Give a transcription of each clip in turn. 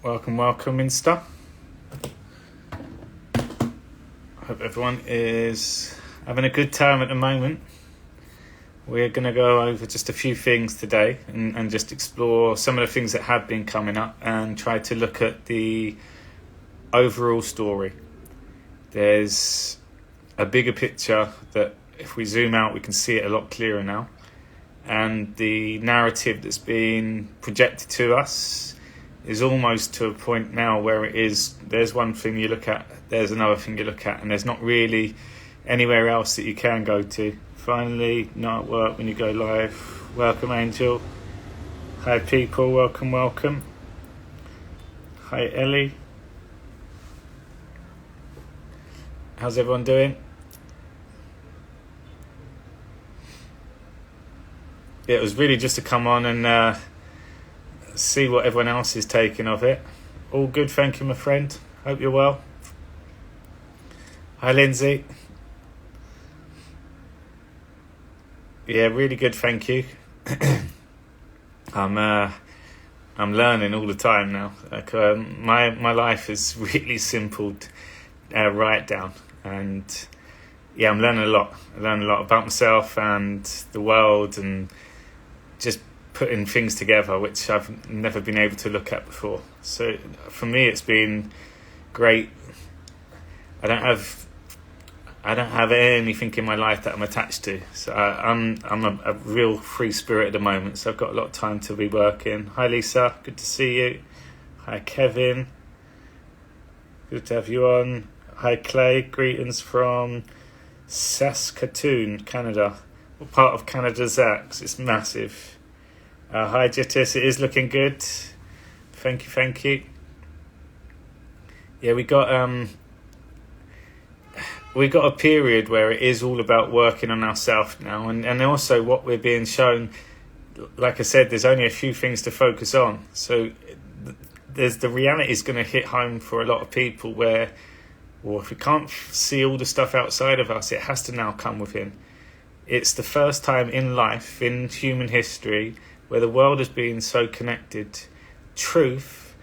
Welcome, Insta. Hope everyone is having a good time at the moment. We're going to go over just a few things today and just explore some of the things that have been coming up and try to look at the overall story. There's a bigger picture that if we zoom out, we can see it a lot clearer now. And the narrative that's been projected to us is almost to a point now where it is, there's one thing you look at, there's another thing you look at, and there's not really anywhere else that you can go to. Finally, not at work when you go live. Welcome, Angel. Hi, people. Welcome. Hi, Ellie. How's everyone doing? Yeah, it was really just to come on and see what everyone else is taking of it. All good, thank you, my friend. Hope you're well. Hi, Lindsay. Yeah, really good, thank you. I'm learning all the time now. Like my life is really simple, right down, and yeah, I'm learning a lot. I learn a lot about myself and the world, and just putting things together which I've never been able to look at before. So for me, it's been great. I don't have anything in my life that I'm attached to. So I'm a real free spirit at the moment. So I've got a lot of time to be working. Hi, Lisa. Good to see you. Hi, Kevin. Good to have you on. Hi, Clay. Greetings from Saskatoon, Canada. What part of Canada is that? 'Cause it's massive. Hi, Jittis. It is looking good. Thank you. Yeah, we got a period where it is all about working on ourselves now, and also what we're being shown. Like I said, there's only a few things to focus on. So there's the reality is going to hit home for a lot of people where, well, if we can't see all the stuff outside of us, it has to now come within. It's the first time in life, in human history, where the world has been so connected. Truth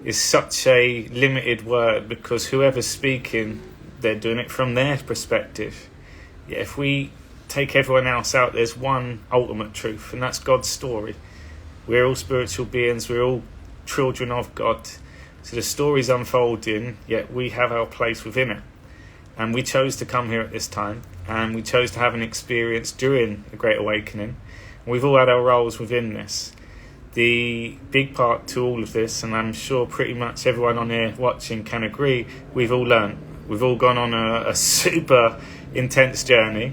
is such a limited word because whoever's speaking, they're doing it from their perspective. Yeah, if we take everyone else out, there's one ultimate truth, and that's God's story. We're all spiritual beings, we're all children of God. So the story's unfolding, yet we have our place within it. And we chose to come here at this time, and we chose to have an experience during the Great Awakening. We've all had our roles within this. The big part to all of this, and I'm sure pretty much everyone on here watching can agree, we've all learned. We've all gone on a super intense journey.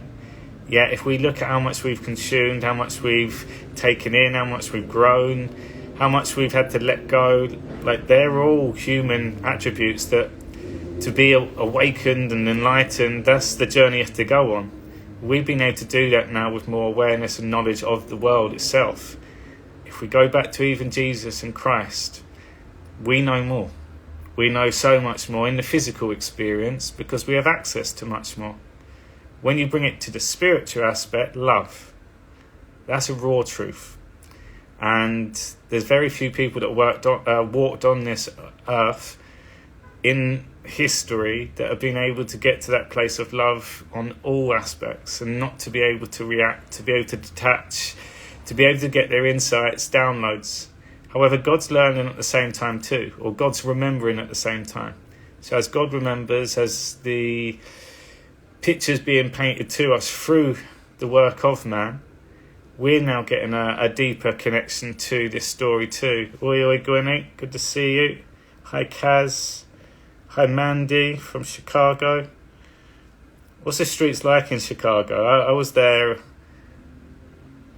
Yet if we look at how much we've consumed, how much we've taken in, how much we've grown, how much we've had to let go, like they're all human attributes that to be awakened and enlightened, that's the journey you have to go on. We've been able to do that now with more awareness and knowledge of the world itself. If we go back to even Jesus and Christ, we know more. We know so much more in the physical experience because we have access to much more. When you bring it to the spiritual aspect, love, that's a raw truth. And there's very few people that walked on this earth in history that have been able to get to that place of love on all aspects and not to be able to react, to be able to detach, to be able to get their insights, downloads. However, God's learning at the same time too, or God's remembering at the same time. So as God remembers, as the pictures being painted to us through the work of man, we're now getting a deeper connection to this story too. Oi, Gwenny, good to see you. Hi, Kaz. Hi, Mandy from Chicago. What's the streets like in Chicago? I was there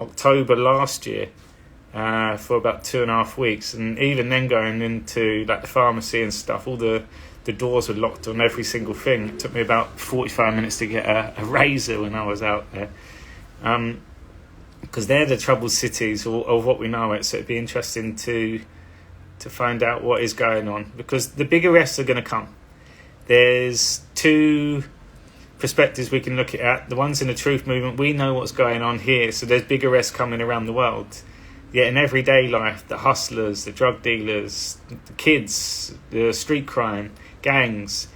October last year for about 2.5 weeks, and even then going into like the pharmacy and stuff, all the doors were locked on every single thing. It took me about 45 minutes to get a razor when I was out there. Because they're the troubled cities of what we know it, so it'd be interesting to find out what is going on, because the big arrests are going to come. There's two perspectives we can look at. The ones in the truth movement, we know what's going on here, so there's big arrests coming around the world. Yet in everyday life, the hustlers, the drug dealers, the kids, the street crime, gangs,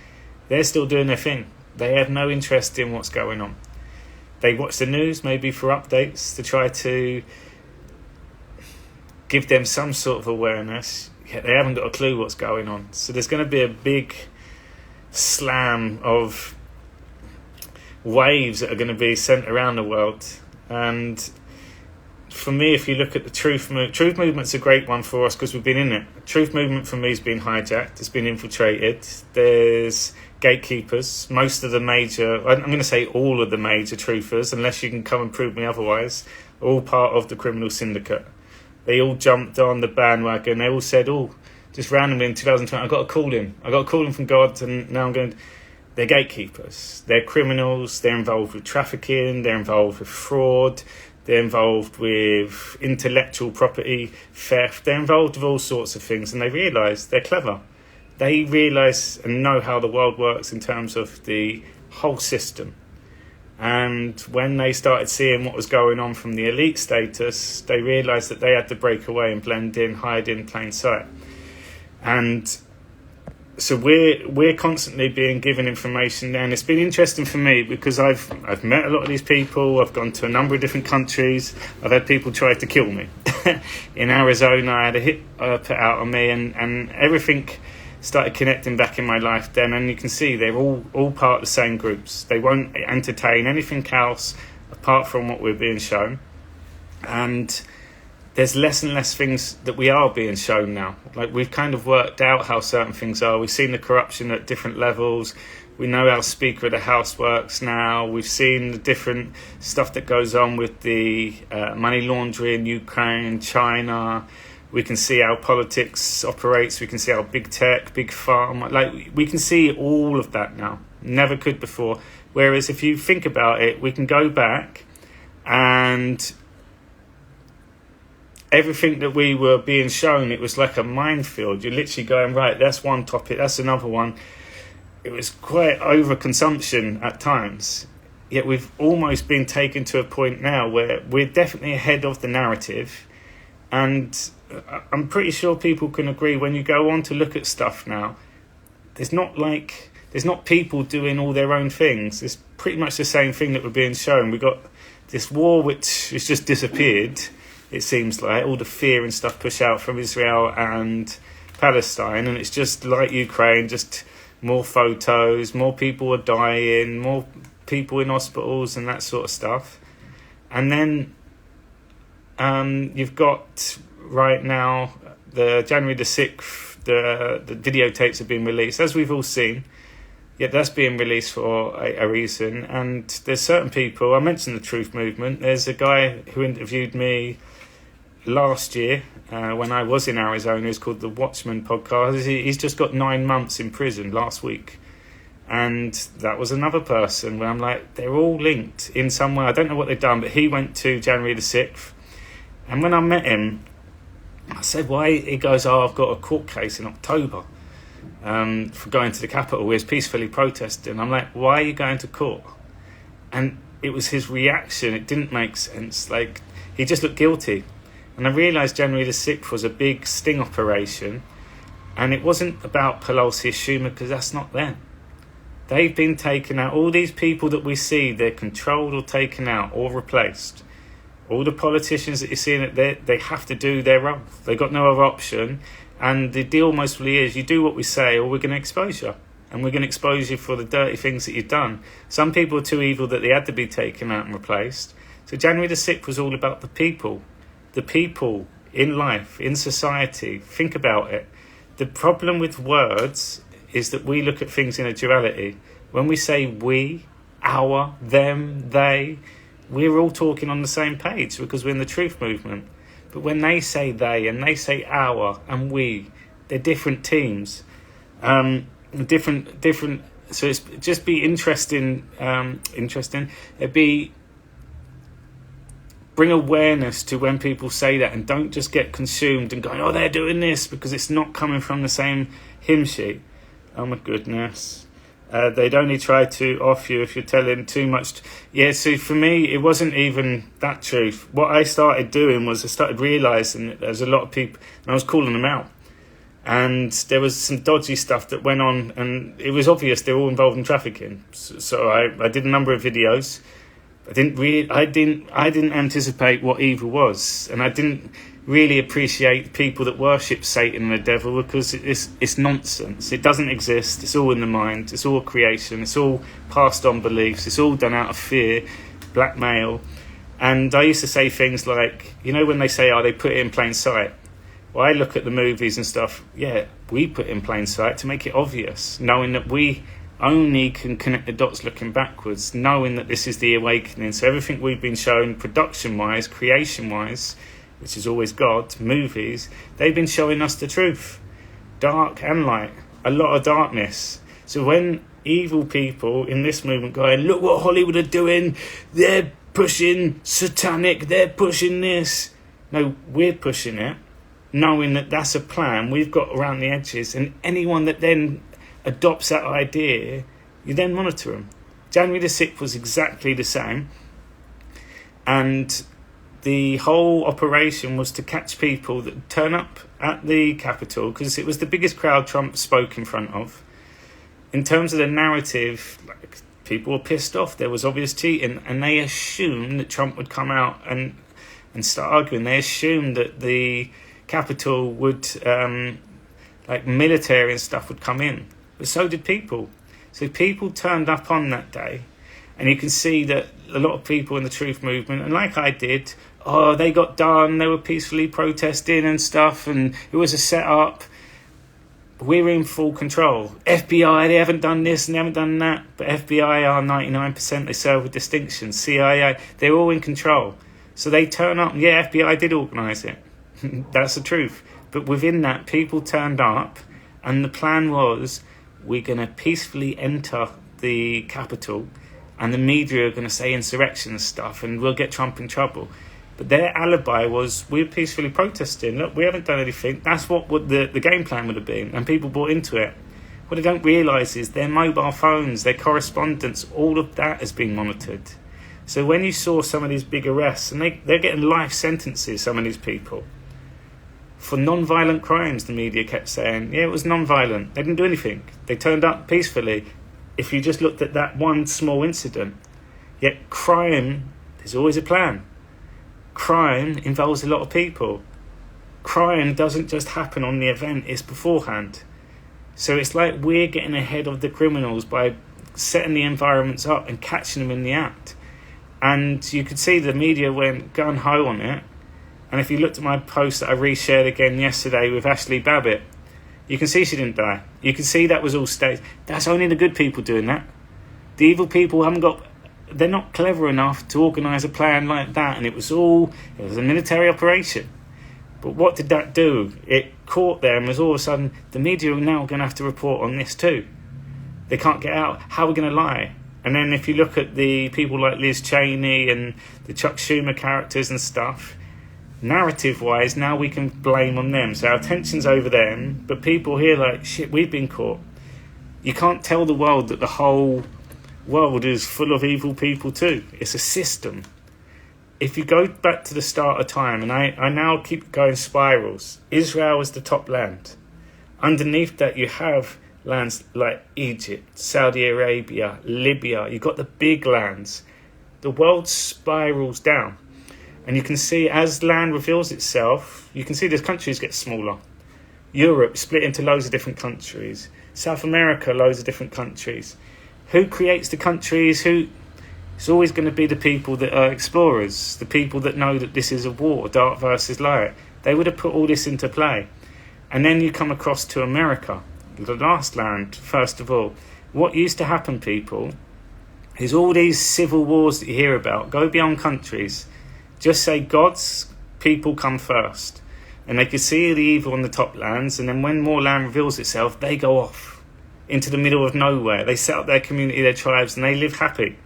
they're still doing their thing. They have no interest in what's going on. They watch the news maybe for updates to try to give them some sort of awareness, yet they haven't got a clue what's going on. So there's going to be a big slam of waves that are going to be sent around the world. And for me, if you look at the truth movement's a great one for us because we've been in it. Truth movement for me has been hijacked, it's been infiltrated. There's gatekeepers, most of the major, I'm going to say all of the major truthers, unless you can come and prove me otherwise, are all part of the criminal syndicate. They all jumped on the bandwagon. They all said, just randomly in 2020, I got a call in from God, and now I'm going. They're gatekeepers. They're criminals. They're involved with trafficking. They're involved with fraud. They're involved with intellectual property theft. They're involved with all sorts of things, and they realise they're clever. They realise and know how the world works in terms of the whole system. And when they started seeing what was going on from the elite status, they realised that they had to break away and blend in, hide in plain sight. And so we're constantly being given information, and it's been interesting for me because I've met a lot of these people. I've gone to a number of different countries. I've had people try to kill me. In Arizona, I had a hit put out on me, and everything started connecting back in my life then, and you can see they're all part of the same groups. They won't entertain anything else apart from what we're being shown. And there's less and less things that we are being shown now. Like, we've kind of worked out how certain things are. We've seen the corruption at different levels. We know how Speaker of the House works now. We've seen the different stuff that goes on with the money laundering, Ukraine, China. We can see how politics operates. We can see how big tech, big pharma, like, we can see all of that now. Never could before. Whereas if you think about it, we can go back and everything that we were being shown, it was like a minefield. You're literally going, right, that's one topic, that's another one. It was quite overconsumption at times. Yet we've almost been taken to a point now where we're definitely ahead of the narrative. And I'm pretty sure people can agree, when you go on to look at stuff now, there's not people doing all their own things. It's pretty much the same thing that we're being shown. We got this war which has just disappeared. It seems like all the fear and stuff pushed out from Israel and Palestine, and it's just like Ukraine, just more photos, more people are dying, more people in hospitals and that sort of stuff. And then you've got right now the January the 6th, the videotapes have been released, as we've all seen. Yet that's being released for a reason. And there's certain people, I mentioned the Truth Movement. There's a guy who interviewed me last year when I was in Arizona. It's called the Watchman podcast. He's just got 9 months in prison last week. And that was another person where I'm like, they're all linked in some way. I don't know what they've done, but he went to January the 6th. And when I met him, I said, why? He goes, I've got a court case in October for going to the Capitol. He was peacefully protesting. I'm like, why are you going to court? And it was his reaction. It didn't make sense. Like, he just looked guilty. And I realised January the 6th was a big sting operation. And it wasn't about Pelosi or Schumer, because that's not them. They've been taken out. All these people that we see, they're controlled or taken out or replaced. All the politicians that you're seeing, they have to do their oath. They've got no other option. And the deal mostly is, you do what we say or we're going to expose you. And we're going to expose you for the dirty things that you've done. Some people are too evil that they had to be taken out and replaced. So January the 6th was all about the people. The people in life, in society. Think about it. The problem with words is that we look at things in a duality. When we say we, our, them, they, we're all talking on the same page because we're in the Truth Movement. But when they say they and they say our and we, they're different teams. Different. So it's just be interesting. It'd be bring awareness to when people say that, and don't just get consumed and going, oh, they're doing this, because it's not coming from the same hymn sheet. Oh my goodness. They'd only try to off you if you're telling too much. Yeah, so for me, it wasn't even that truth. What I started doing was I started realising that there's a lot of people, and I was calling them out. And there was some dodgy stuff that went on, and it was obvious they were all involved in trafficking. So I did a number of videos. I didn't anticipate what evil was, and I didn't really appreciate people that worship Satan and the devil, because it's nonsense. It doesn't exist. It's all in the mind. It's all creation. It's all passed on beliefs. It's all done out of fear, blackmail. And I used to say things like, when they say, they put it in plain sight. Well, I look at the movies and stuff. Yeah, we put in plain sight to make it obvious, knowing that we only can connect the dots looking backwards, knowing that this is the awakening. So everything we've been shown production-wise, creation-wise, which is always God, movies, they've been showing us the truth, dark and light, a lot of darkness. So when evil people in this movement going, look what Hollywood are doing, they're pushing satanic, they're pushing this. No, we're pushing it, knowing that that's a plan we've got around the edges, and anyone that then adopts that idea, you then monitor them. January the 6th was exactly the same, and the whole operation was to catch people that turn up at the Capitol, because it was the biggest crowd Trump spoke in front of. In terms of the narrative, people were pissed off. There was obvious cheating, and they assumed that Trump would come out and start arguing. They assumed that the Capitol would, military and stuff would come in. But so did people. So people turned up on that day, and you can see that a lot of people in the truth movement, and like I did, they got done, they were peacefully protesting and stuff, and it was a set-up. We're in full control. FBI, they haven't done this and they haven't done that, but FBI are 99%, they serve with distinction. CIA, they're all in control. So they turn up, yeah, FBI did organise it. That's the truth. But within that, people turned up, and the plan was, we're going to peacefully enter the Capitol, and the media are going to say insurrection and stuff, and we'll get Trump in trouble. But their alibi was, we're peacefully protesting. Look, we haven't done anything. That's what the game plan would have been, and people bought into it. What they don't realise is their mobile phones, their correspondence, all of that has been monitored. So when you saw some of these big arrests, and they're getting life sentences, some of these people, for non-violent crimes, the media kept saying, yeah, it was non-violent. They didn't do anything. They turned up peacefully. If you just looked at that one small incident. Yet crime, there's always a plan. Crime involves a lot of people. Crime doesn't just happen on the event, it's beforehand. So it's like we're getting ahead of the criminals by setting the environments up and catching them in the act. And you could see the media went gun-ho on it. And if you looked at my post that I reshared again yesterday with Ashley Babbitt, you can see she didn't die. You can see that was all staged. That's only the good people doing that. The evil people they're not clever enough to organise a plan like that. And it was a military operation. But what did that do? It caught them as all of a sudden, the media are now going to have to report on this too. They can't get out. How are we going to lie? And then if you look at the people like Liz Cheyney and the Chuck Schumer characters and stuff, narrative-wise, now we can blame on them. So our attention's over them, but people here like, shit, we've been caught. You can't tell the world that the whole world is full of evil people too. It's a system. If you go back to the start of time, and I now keep going spirals, Israel is the top land. Underneath that you have lands like Egypt, Saudi Arabia, Libya. You've got the big lands. The world spirals down. And you can see as land reveals itself, you can see these countries get smaller. Europe split into loads of different countries. South America, loads of different countries. Who creates the countries? It's always going to be the people that are explorers, the people that know that this is a war, dark versus light. They would have put all this into play. And then you come across to America, the last land, first of all. What used to happen, people, is all these civil wars that you hear about go beyond countries. Just say God's people come first. And they could see the evil on the top lands, and then when more land reveals itself, they go off into the middle of nowhere. They set up their community, their tribes, and they live happy.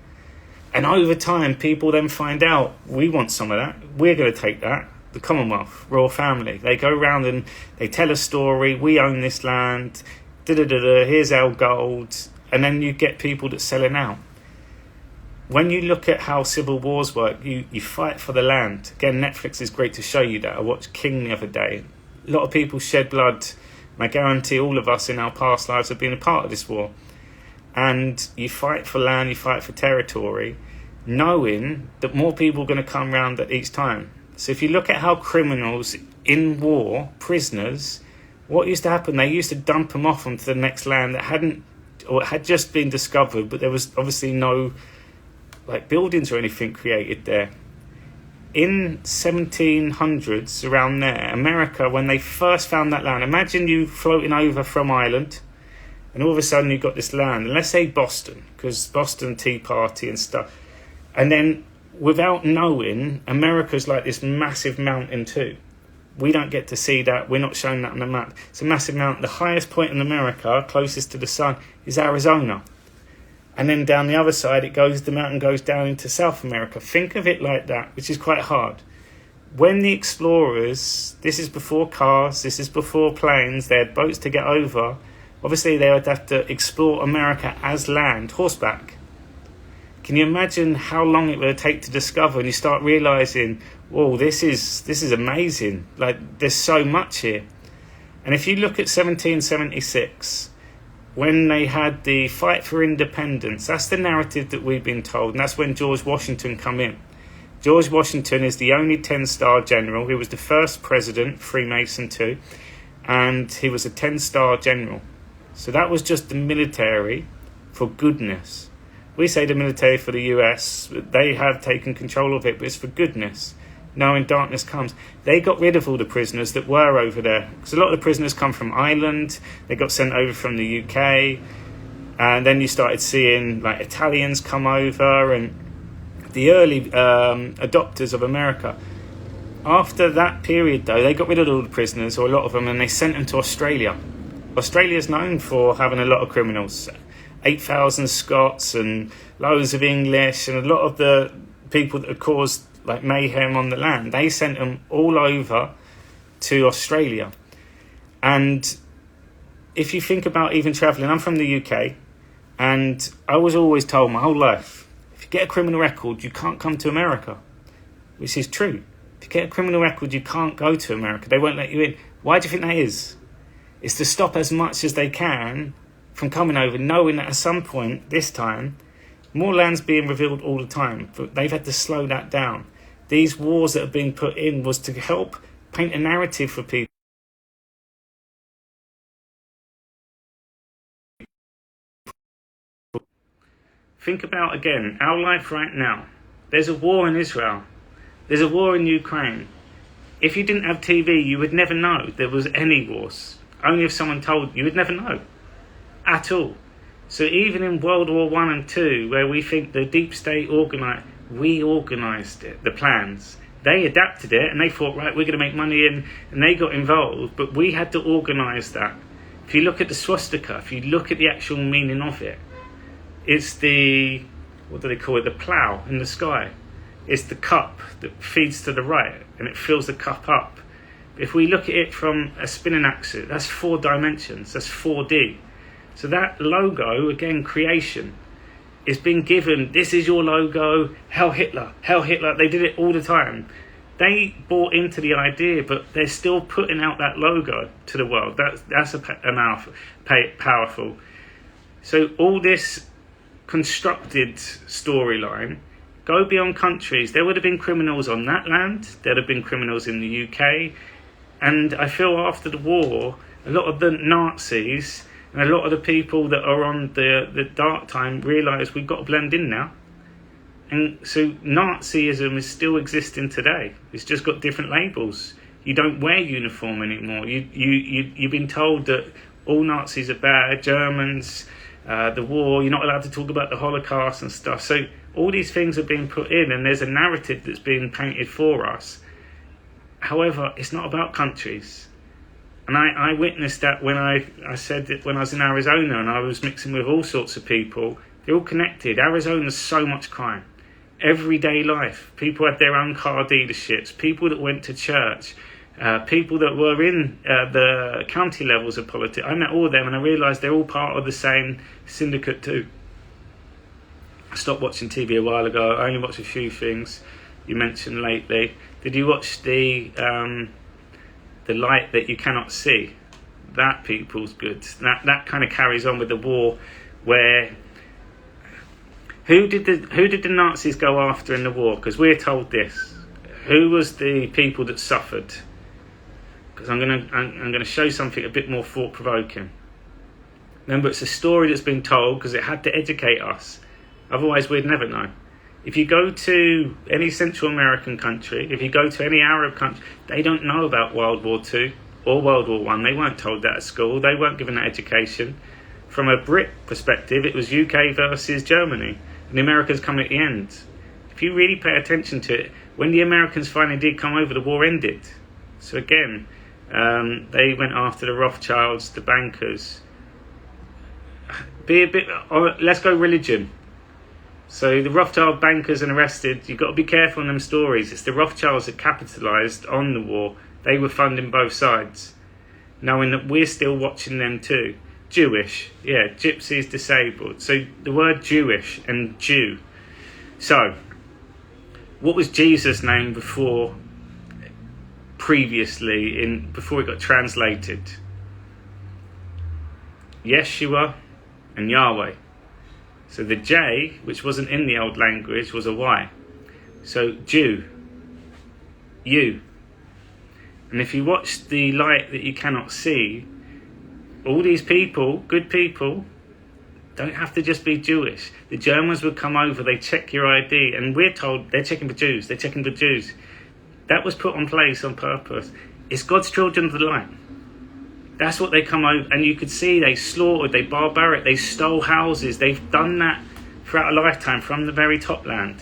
And over time, people then find out, we want some of that. We're going to take that. The Commonwealth, royal family. They go around and they tell a story. We own this land. Da-da-da-da. Here's our gold. and then you get people that selling out. When you look at how civil wars work, you fight for the land. Again, Netflix is great to show you that. I watched King the other day. A lot of people shed blood. I guarantee all of us in our past lives have been a part of this war. And you fight for land, you fight for territory, knowing that more people are going to come around at each time. So if you look at how criminals in war, prisoners, what used to happen, they used to dump them off onto the next land that had just been discovered, but there was obviously no buildings or anything created there. In 1700s, around there, America, when they first found that land, imagine you floating over from Ireland, and all of a sudden you've got this land, and let's say Boston, because Boston Tea Party and stuff, and then without knowing, America's like this massive mountain too. We don't get to see that. We're not shown that on the map. It's a massive mountain. The highest point in America, closest to the sun, is Arizona. And then down the other side, the mountain goes down into South America. Think of it like that, which is quite hard. When the explorers, this is before cars, this is before planes, they had boats to get over. Obviously, they would have to explore America as land, horseback. Can you imagine how long it would take to discover? And you start realising, whoa, this is amazing. There's so much here. And if you look at 1776, when they had the fight for independence, that's the narrative that we've been told. And that's when George Washington come in. George Washington is the only 10-star general. He was the first president, Freemason too. And he was a 10-star general. So that was just the military for goodness. We say the military for the US, they have taken control of it, but it's for goodness. Now when darkness comes, they got rid of all the prisoners that were over there. Because a lot of the prisoners come from Ireland, they got sent over from the UK, and then you started seeing Italians come over, and the early adopters of America. After that period though, they got rid of all the prisoners, or a lot of them, and they sent them to Australia. Australia's known for having a lot of criminals. 8,000 Scots and loads of English, and a lot of the people that have caused mayhem on the land, they sent them all over to Australia. And if you think about even travelling, I'm from the UK, and I was always told my whole life, if you get a criminal record, you can't come to America, which is true. If you get a criminal record, you can't go to America. They won't let you in. Why do you think that is? It's to stop as much as they can from coming over, knowing that at some point, this time, more land's being revealed all the time, but they've had to slow that down. These wars that are being put in was to help paint a narrative for people. Think about, again, our life right now. There's a war in Israel. There's a war in Ukraine. If you didn't have TV, you would never know there was any wars. Only if someone told you, would never know. At all. So even in World War I and II, where we think the deep state organised, we organised it, the plans. They adapted it and they thought, right, we're going to make money and they got involved, but we had to organise that. If you look at the swastika, if you look at the actual meaning of it, it's the, what do they call it, the plough in the sky. It's the cup that feeds to the right and it fills the cup up. If we look at it from a spinning axis, that's 4 dimensions, that's 4D. So that logo, again, creation, is being given, this is your logo, Heil Hitler, they did it all the time. They bought into the idea, but they're still putting out that logo to the world. That's powerful. So all this constructed storyline, go beyond countries. There would have been criminals on that land, there'd have been criminals in the UK, and I feel after the war, a lot of the Nazis and a lot of the people that are on the dark time realise we've got to blend in now. And so Nazism is still existing today. It's just got different labels. You don't wear uniform anymore. You've been told that all Nazis are bad, Germans, the war, you're not allowed to talk about the Holocaust and stuff. So all these things are being put in and there's a narrative that's being painted for us. However, it's not about countries. And I witnessed that when I said that when I was in Arizona and I was mixing with all sorts of people. They're all connected. Arizona's so much crime. Everyday life. People had their own car dealerships. People that went to church. people that were in the county levels of politics. I met all of them, and I realised they're all part of the same syndicate too. I stopped watching TV a while ago. I only watched a few things you mentioned lately. Did you watch the light that you cannot see? That people's good. That kind of carries on with the war, where who did the Nazis go after in the war? Because we're told this. Who was the people that suffered? Because I'm gonna show something a bit more thought provoking. Remember, it's a story that's been told because it had to educate us. Otherwise, we'd never know. If you go to any Central American country, if you go to any Arab country, they don't know about World War II or World War One. They weren't told that at school. They weren't given that education. From a Brit perspective, it was UK versus Germany, and the Americans come at the end. If you really pay attention to it, when the Americans finally did come over, the war ended. So again, they went after the Rothschilds, the bankers. Let's go religion. So the Rothschild bankers and arrested, you've got to be careful on them stories. It's the Rothschilds that capitalised on the war. They were funding both sides, knowing that we're still watching them too. Jewish, yeah, gypsies, disabled. So the word Jewish and Jew. So, what was Jesus' name before it got translated? Yeshua and Yahweh. So the J, which wasn't in the old language, was a Y. So Jew, you. And if you watch the light that you cannot see, all these people, good people, don't have to just be Jewish. The Germans would come over, they check your ID, and we're told they're checking for Jews, they're checking for Jews. That was put in place on purpose. It's God's children of the light. That's what they come over, and you could see they slaughtered, they barbaric, they stole houses. They've done that throughout a lifetime from the very top land.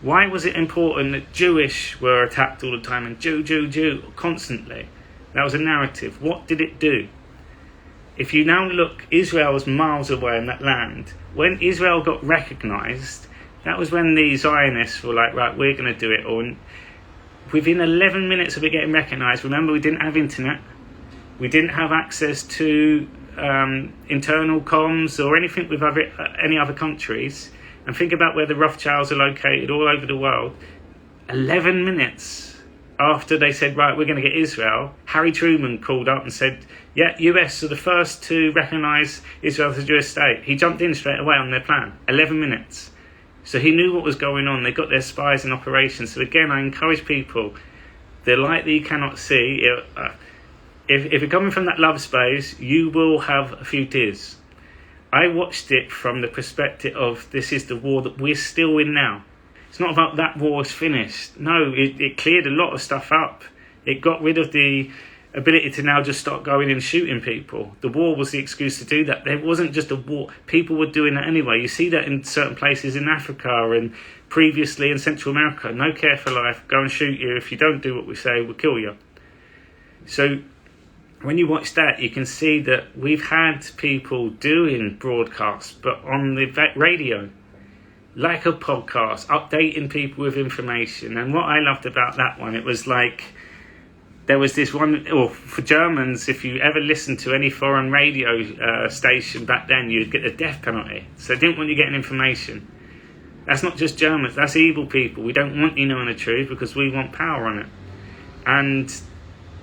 Why was it important that Jewish were attacked all the time and Jew constantly? That was a narrative. What did it do? If you now look, Israel was miles away in that land. When Israel got recognised, that was when the Zionists were like, right, we're going to do it. Or within 11 minutes of it getting recognised, remember, we didn't have internet. We didn't have access to internal comms or anything with any other countries. And think about where the Rothschilds are located all over the world. 11 minutes after they said, right, we're going to get Israel, Harry Truman called up and said, yeah, US are the first to recognise Israel as a Jewish state. He jumped in straight away on their plan. 11 minutes. So he knew what was going on. They got their spies in operation. So again, I encourage people, the light that you cannot see, if you're coming from that love space, you will have a few tears. I watched it from the perspective of this is the war that we're still in now. It's not about that war is finished. No, it cleared a lot of stuff up. It got rid of the ability to now just start going and shooting people. The war was the excuse to do that. There wasn't just a war. People were doing that anyway. You see that in certain places in Africa and previously in Central America. No care for life. Go and shoot you. If you don't do what we say, we'll kill you. So when you watch that, you can see that we've had people doing broadcasts, but on the radio, like a podcast, updating people with information. And what I loved about that one, it was like, there was this one, or for Germans, if you ever listened to any foreign radio station back then, you'd get the death penalty. So they didn't want you getting information. That's not just Germans, that's evil people. We don't want you knowing the truth because we want power on it. And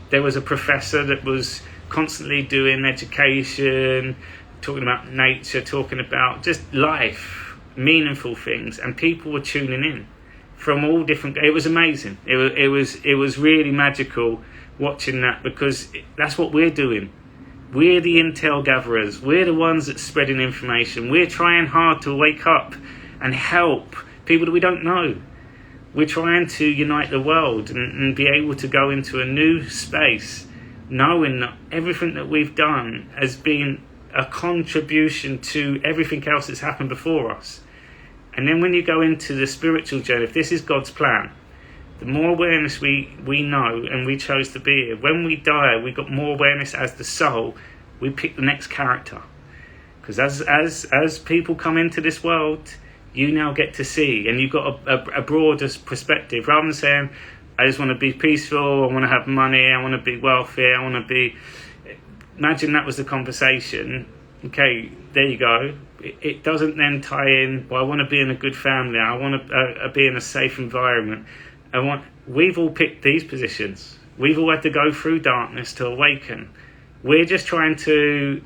there was a professor that was constantly doing education, talking about nature, talking about just life, meaningful things, and people were tuning in from all different. It was amazing. It was really magical watching that, because that's what we're doing. We're the intel gatherers. We're the ones that's spreading information. We're trying hard to wake up and help people that we don't know. We're trying to unite the world and be able to go into a new space, knowing that everything that we've done has been a contribution to everything else that's happened before us. And then when you go into the spiritual journey, if this is God's plan, the more awareness we know, and we chose to be here. When we die, we got more awareness as the soul. We pick the next character, because as people come into this world, you now get to see, and you've got a broader perspective. Rather than saying, I just want to be peaceful, I want to have money, I want to be wealthy, I want to be... Imagine that was the conversation. Okay, there you go. It doesn't then tie in, well, I want to be in a good family, I want to be in a safe environment. We've all picked these positions. We've all had to go through darkness to awaken. We're just trying to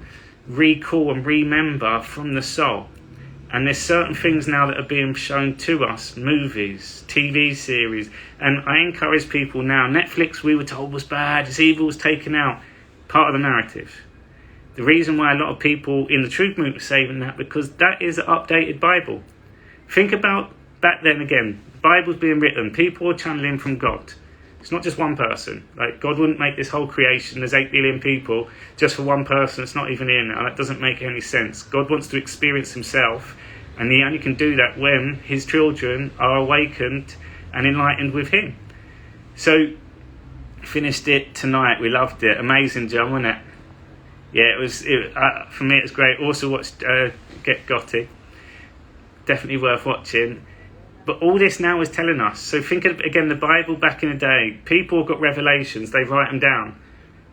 recall and remember from the soul. And there's certain things now that are being shown to us, movies, TV series. And I encourage people now, Netflix, we were told was bad, it's evil, was taken out. Part of the narrative. The reason why a lot of people in the truth movement are saying that, because that is an updated Bible. Think about back then again, the Bible's being written, people are channeling from God. It's not just one person. Like, God wouldn't make this whole creation, there's 8 billion people, just for one person that's not even in. That doesn't make any sense. God wants to experience himself, and he only can do that when his children are awakened and enlightened with him. So, finished it tonight, we loved it. Amazing, John, wasn't it? Yeah, it was. For me, it was great. Also watched Get Gotti. Definitely worth watching. But all this now is telling us. So think of, again, the Bible back in the day. People got revelations. They write them down.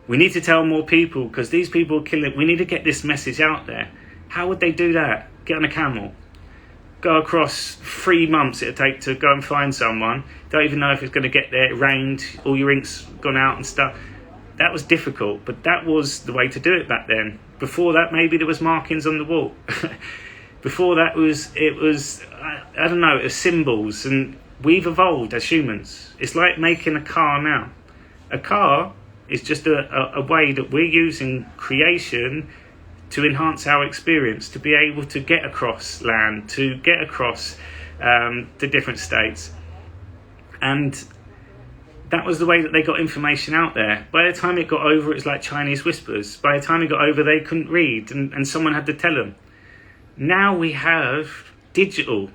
We need to tell more people because these people are killing. We need to get this message out there. How would they do that? Get on a camel. Go across 3 months it'd take to go and find someone. Don't even know if it's going to get there. It rained. All your ink's gone out and stuff. That was difficult, but that was the way to do it back then. Before that, maybe there was markings on the wall. Before that, it was I don't know, it was symbols. And we've evolved as humans. It's like making a car now. A car is just a way that we're using creation to enhance our experience, to be able to get across land, to get across the different states. And that was the way that they got information out there. By the time it got over, it was like Chinese whispers. By the time it got over, they couldn't read, and someone had to tell them. Now we have digital.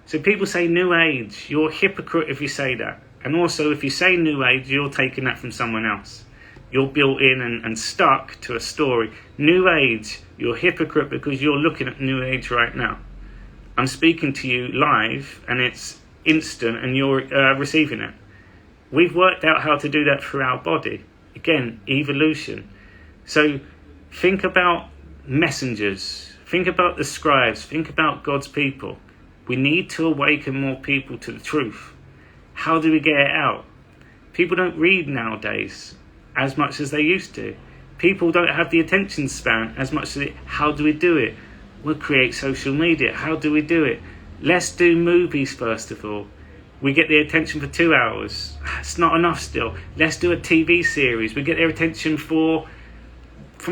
So people say New Age. You're a hypocrite if you say that. And also, if you say New Age, you're taking that from someone else. You're built in and stuck to a story. New Age, you're a hypocrite because you're looking at New Age right now. I'm speaking to you live, and it's instant, and you're receiving it. We've worked out how to do that through our body. Again, evolution. So think about messengers. Think about the scribes. Think about God's people. We need to awaken more people to the truth. How do we get it out? People don't read nowadays as much as they used to. People don't have the attention span as much as it. How do we do it? We'll create social media. How do we do it? Let's do movies first of all. We get their attention for 2 hours. It's not enough still. Let's do a TV series. We get their attention from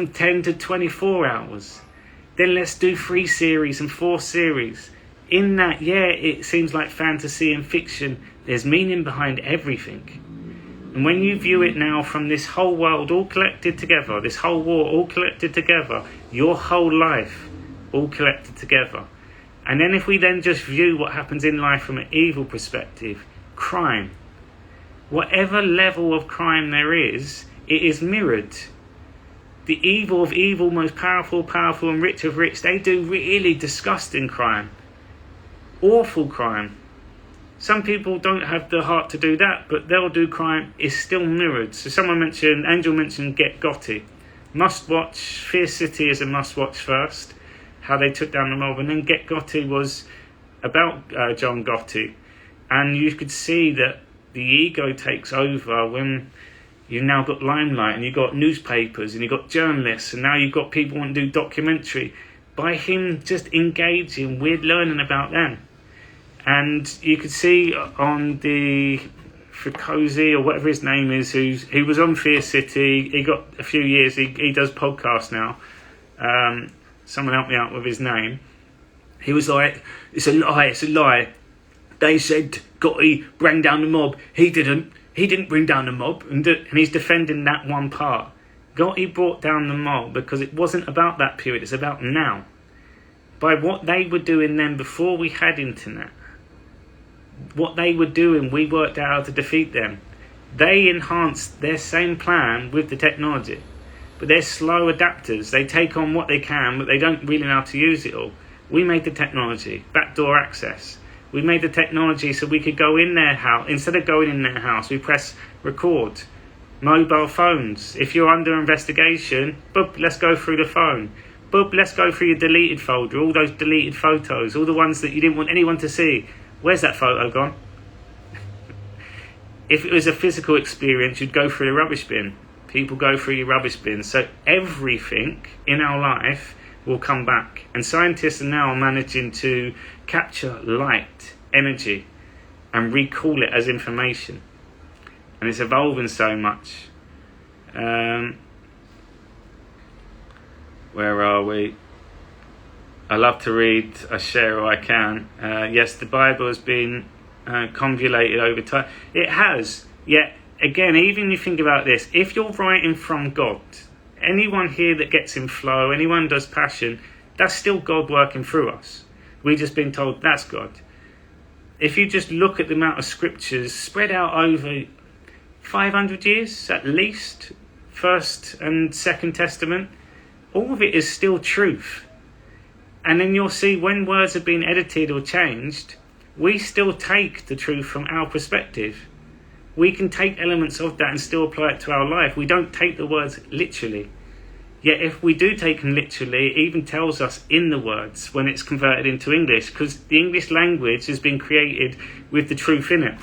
10 to 24 hours. Then let's do 3 series and 4 series. In that, yeah, it seems like fantasy and fiction. There's meaning behind everything. And when you view it now from this whole world all collected together, this whole war all collected together, your whole life all collected together. And then if we then just view what happens in life from an evil perspective, crime. Whatever level of crime there is, it is mirrored. The evil of evil, most powerful, powerful, and rich of rich, they do really disgusting crime. Awful crime. Some people don't have the heart to do that, but they'll do crime. It's still mirrored. So Angel mentioned Get Gotti. Must watch. Fear City is a must watch first. How they took down the mob, and then Get Gotti was about John Gotti, and you could see that the ego takes over when you've now got limelight, and you've got newspapers, and you've got journalists, and now you've got people wanting to do documentary. By him just engaging, we're learning about them, and you could see on the Fricosi or whatever his name is, who was on Fear City. He got a few years. He does podcasts now. Someone help me out with his name. He was like, it's a lie. They said Gotti bring down the mob. He didn't bring down the mob. And he's defending that one part. Gotti brought down the mob because it wasn't about that period, it's about now. By what they were doing then before we had internet, what they were doing, we worked out how to defeat them. They enhanced their same plan with the technology. But they're slow adapters. They take on what they can, but they don't really know how to use it all. We made the technology, backdoor access. We made the technology so we could go in their house. Instead of going in their house, we press record. Mobile phones. If you're under investigation, boop, let's go through the phone. Boop, let's go through your deleted folder, all those deleted photos, all the ones that you didn't want anyone to see. Where's that photo gone? If it was a physical experience, you'd go through the rubbish bin. People go through your rubbish bin. So everything in our life will come back. And scientists are now managing to capture light, energy, and recall it as information. And it's evolving so much. Where are we? I love to read. I share all I can. Yes, the Bible has been convoluted over time. It has. Yet, again, even you think about this, if you're writing from God, anyone here that gets in flow, anyone does passion, that's still God working through us. We've just been told that's God. If you just look at the amount of scriptures spread out over 500 years at least, First and Second Testament, all of it is still truth. And then you'll see when words have been edited or changed, we still take the truth from our perspective. We can take elements of that and still apply it to our life. We don't take the words literally. Yet if we do take them literally, it even tells us in the words when it's converted into English, because the English language has been created with the truth in it.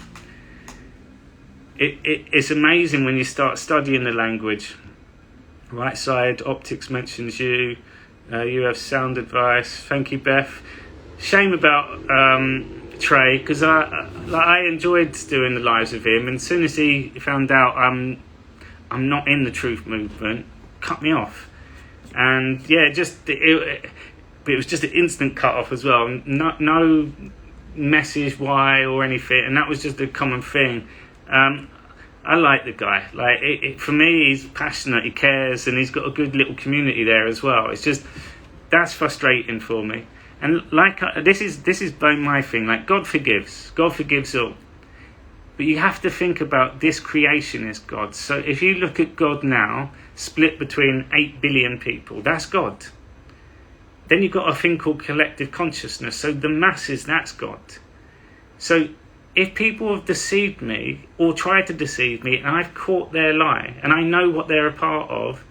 It's amazing when you start studying the language. Right side, optics mentions you. You have sound advice. Thank you, Beth. Shame about Trey, because I enjoyed doing the lives with him, and as soon as he found out I'm not in the truth movement, cut me off. And yeah, it was just an instant cut off as well. No message why or anything, and that was just a common thing. I like the guy. Like for me, he's passionate, he cares, and he's got a good little community there as well. It's just that's frustrating for me. And this is my thing. Like God forgives all, but you have to think about this creation is God. So if you look at God now, split between 8 billion people, that's God. Then you've got a thing called collective consciousness. So the masses, that's God. So if people have deceived me or tried to deceive me, and I've caught their lie, and I know what they're a part of,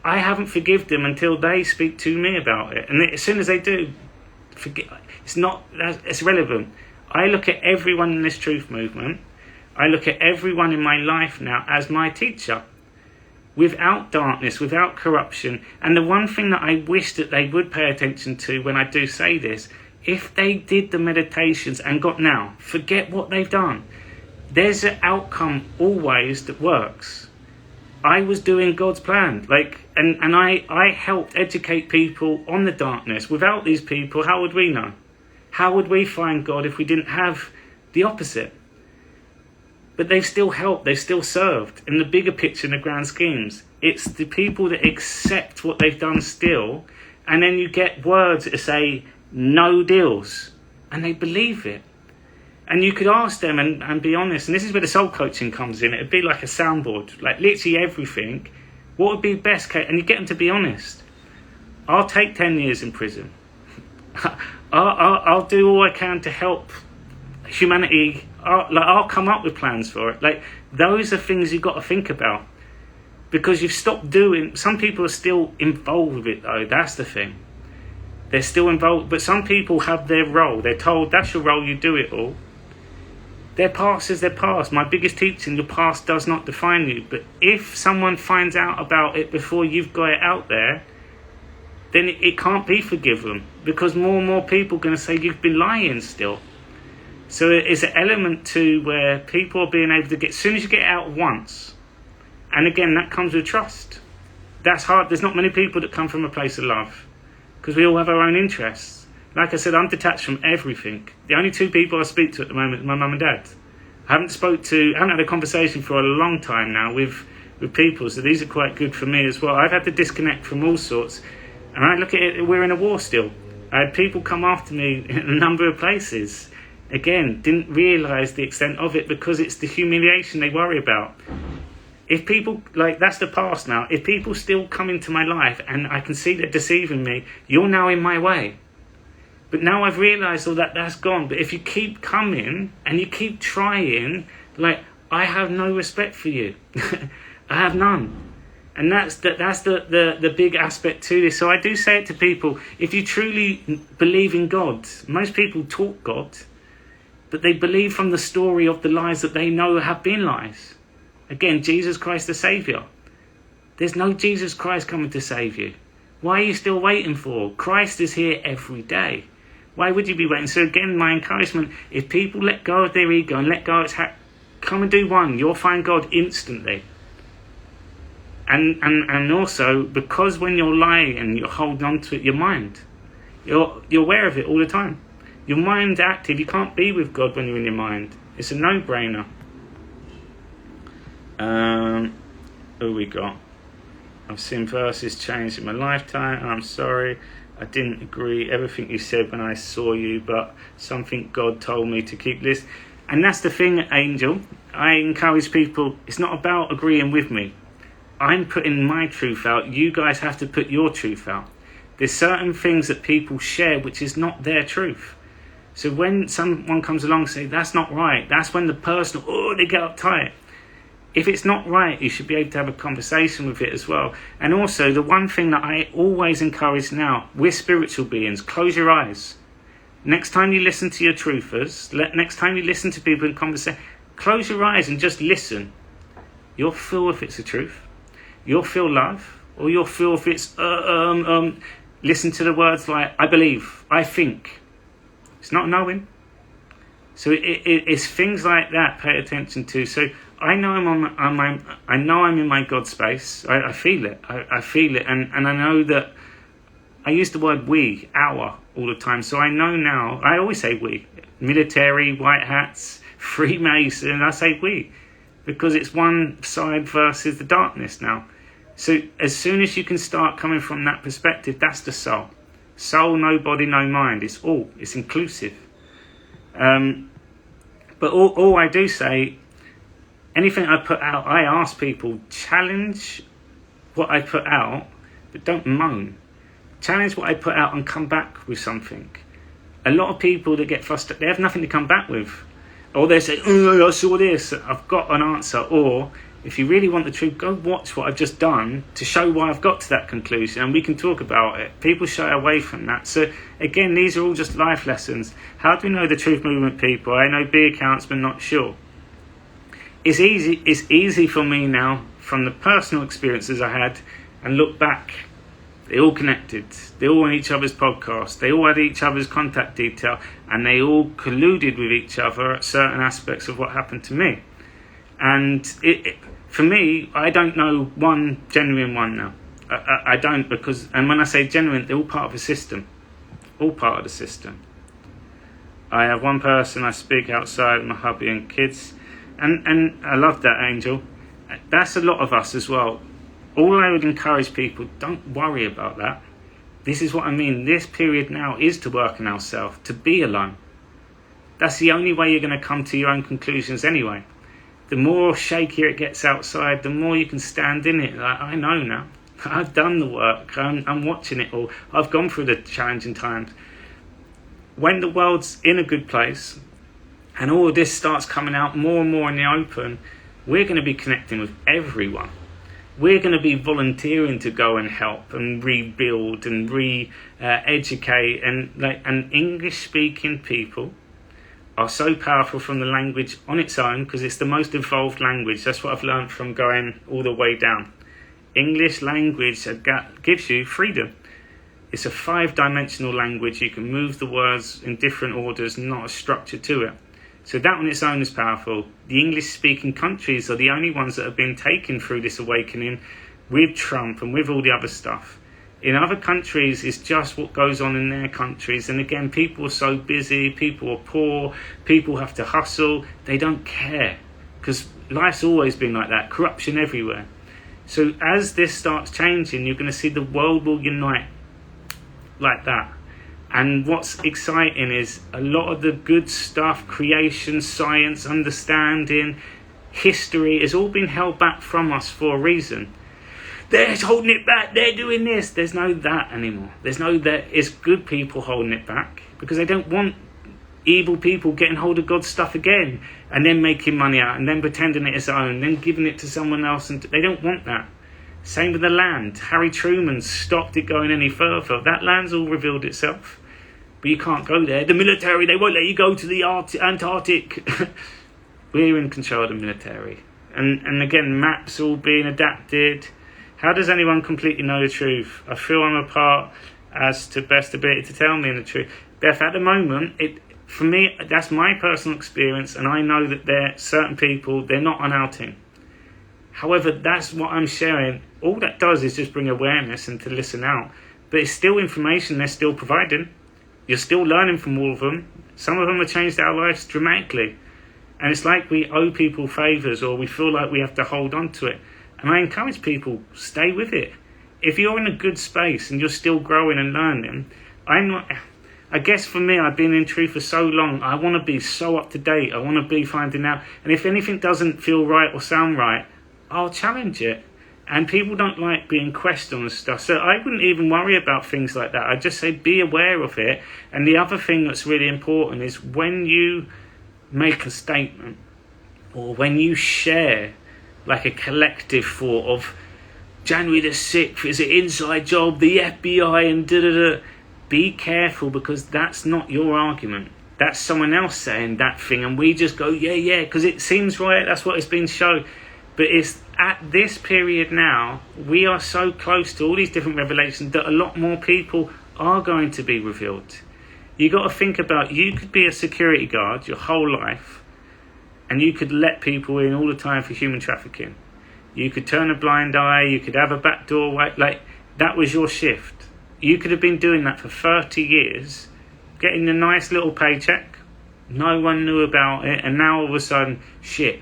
I haven't forgiven them until they speak to me about it. And as soon as they do, it's relevant. I look at everyone in this truth movement, I look at everyone in my life now as my teacher. Without darkness, without corruption. And the one thing that I wish that they would pay attention to when I do say this, if they did the meditations and forget what they've done. There's an outcome always that works. I was doing God's plan, and I helped educate people on the darkness. Without these people, how would we know? How would we find God if we didn't have the opposite? But they've still helped, they've still served. In the bigger picture, in the grand schemes, it's the people that accept what they've done still, and then you get words that say, no deals, and they believe it. And you could ask them and be honest, and this is where the soul coaching comes in. It'd be like a soundboard, like literally everything. What would be best case? And you get them to be honest. I'll take 10 years in prison. I'll do all I can to help humanity. I'll come up with plans for it. Like, those are things you've got to think about, because you've stopped doing. Some people are still involved with it though. That's the thing. They're still involved, but some people have their role. They're told that's your role, you do it all. Their past is their past. My biggest teaching, your past does not define you. But if someone finds out about it before you've got it out there, then it can't be forgiven, because more and more people are going to say you've been lying still. So it's an element to where people are being able to get, as soon as you get it out once, and again, that comes with trust. That's hard. There's not many people that come from a place of love, because we all have our own interests. Like I said, I'm detached from everything. The only two people I speak to at the moment is my mum and dad. I haven't had a conversation for a long time now with people, so these are quite good for me as well. I've had to disconnect from all sorts, and I look at it, we're in a war still. I had people come after me in a number of places. Again, didn't realise the extent of it, because it's the humiliation they worry about. If people, that's the past now. If people still come into my life and I can see they're deceiving me, you're now in my way. But now I've realised all that's gone. But if you keep coming and you keep trying, like, I have no respect for you. I have none. And that's the big aspect to this. So I do say it to people, if you truly believe in God, most people talk God, but they believe from the story of the lies that they know have been lies. Again, Jesus Christ the Saviour. There's no Jesus Christ coming to save you. Why are you still waiting for? Christ is here every day. Why would you be waiting? So again, my encouragement, if people let go of their ego and let go of come and do one, you'll find God instantly. And also, because when you're lying and you're holding on to it, your mind, you're aware of it all the time. Your mind's active. You can't be with God when you're in your mind. It's a no-brainer. Who we got? I've seen verses changed in my lifetime. I'm sorry, I didn't agree everything you said when I saw you, but something God told me to keep this. And that's the thing, Angel. I encourage people, it's not about agreeing with me. I'm putting my truth out. You guys have to put your truth out. There's certain things that people share which is not their truth. So when someone comes along and say, that's not right, that's when the person, they get uptight. If it's not right, you should be able to have a conversation with it as well. And also, the one thing that I always encourage now, we're spiritual beings. Close your eyes. Next time you listen to your truthers, next time you listen to people in conversation, close your eyes and just listen. You'll feel if it's the truth. You'll feel love, or you'll feel if it's, listen to the words like, I believe, I think. It's not knowing. So it's things like that, pay attention to. So I know I'm in my God space. I feel it. I feel it. And I know that I use the word we, our, all the time. So I know now, I always say we. Military, white hats, Freemason, I say we. Because it's one side versus the darkness now. So as soon as you can start coming from that perspective, that's the soul. Soul, no body, no mind. It's all. It's inclusive. But all I do say, anything I put out, I ask people, challenge what I put out, but don't moan. Challenge what I put out and come back with something. A lot of people that get frustrated, they have nothing to come back with. Or they say, I saw this, I've got an answer. Or, if you really want the truth, go watch what I've just done to show why I've got to that conclusion, and we can talk about it. People shy away from that. So, again, these are all just life lessons. How do we know the truth movement people? I know B accounts, but not sure. It's easy for me now, from the personal experiences I had, and look back. They all connected. They all on each other's podcast. They all had each other's contact detail, and they all colluded with each other at certain aspects of what happened to me. And for me, I don't know one genuine one now. I don't, because, and when I say genuine, they're all part of a system. All part of the system. I have one person I speak outside, my hubby and kids. And I love that, Angel. That's a lot of us as well. All I would encourage people, don't worry about that. This is what I mean. This period now is to work on ourselves, to be alone. That's the only way you're going to come to your own conclusions anyway. The more shakier it gets outside, the more you can stand in it. Like, I know now. I've done the work. I'm watching it all. I've gone through the challenging times. When the world's in a good place, and all of this starts coming out more and more in the open, we're going to be connecting with everyone. We're going to be volunteering to go and help and rebuild and educate. And English-speaking people are so powerful from the language on its own, because it's the most evolved language. That's what I've learned from going all the way down. English language gives you freedom. It's a 5-dimensional language. You can move the words in different orders, not a structure to it. So that on its own is powerful. The English-speaking countries are the only ones that have been taken through this awakening with Trump and with all the other stuff. In other countries, it's just what goes on in their countries. And again, people are so busy, people are poor, people have to hustle. They don't care, because life's always been like that, corruption everywhere. So as this starts changing, you're going to see the world will unite like that. And what's exciting is a lot of the good stuff, creation, science, understanding, history, has all been held back from us for a reason. they're holding it back, they're doing this. There's no that anymore. There's no that. It's good people holding it back because they don't want evil people getting hold of God's stuff again and then making money out and then pretending it is their own, then giving it to someone else. And they don't want that. Same with the land. Harry Truman stopped it going any further. That land's all revealed itself. But you can't go there. The military, they won't let you go to the Antarctic. We're in control of the military. And again, maps all being adapted. How does anyone completely know the truth? I feel I'm a part as to best ability to tell me the truth. Beth, at the moment, for me, that's my personal experience, and I know that there are certain people, they're not on outing. However, that's what I'm sharing. All that does is just bring awareness and to listen out. But it's still information they're still providing. You're still learning from all of them. Some of them have changed our lives dramatically. And it's like we owe people favours, or we feel like we have to hold on to it. And I encourage people, stay with it. If you're in a good space and you're still growing and learning, I guess for me, I've been in truth for so long, I want to be so up to date. I want to be finding out. And if anything doesn't feel right or sound right, I'll challenge it. And people don't like being questioned and stuff. So I wouldn't even worry about things like that. I'd just say be aware of it. And the other thing that's really important is when you make a statement or when you share like a collective thought of January the 6th is an inside job, the FBI and da-da-da. Be careful, because that's not your argument. That's someone else saying that thing and we just go, yeah, because it seems right, that's what it's been shown. But it's at this period now, we are so close to all these different revelations that a lot more people are going to be revealed. You got to think about, you could be a security guard your whole life and you could let people in all the time for human trafficking. You could turn a blind eye, you could have a back door, like that was your shift. You could have been doing that for 30 years, getting a nice little paycheck. No one knew about it, and now all of a sudden, shit.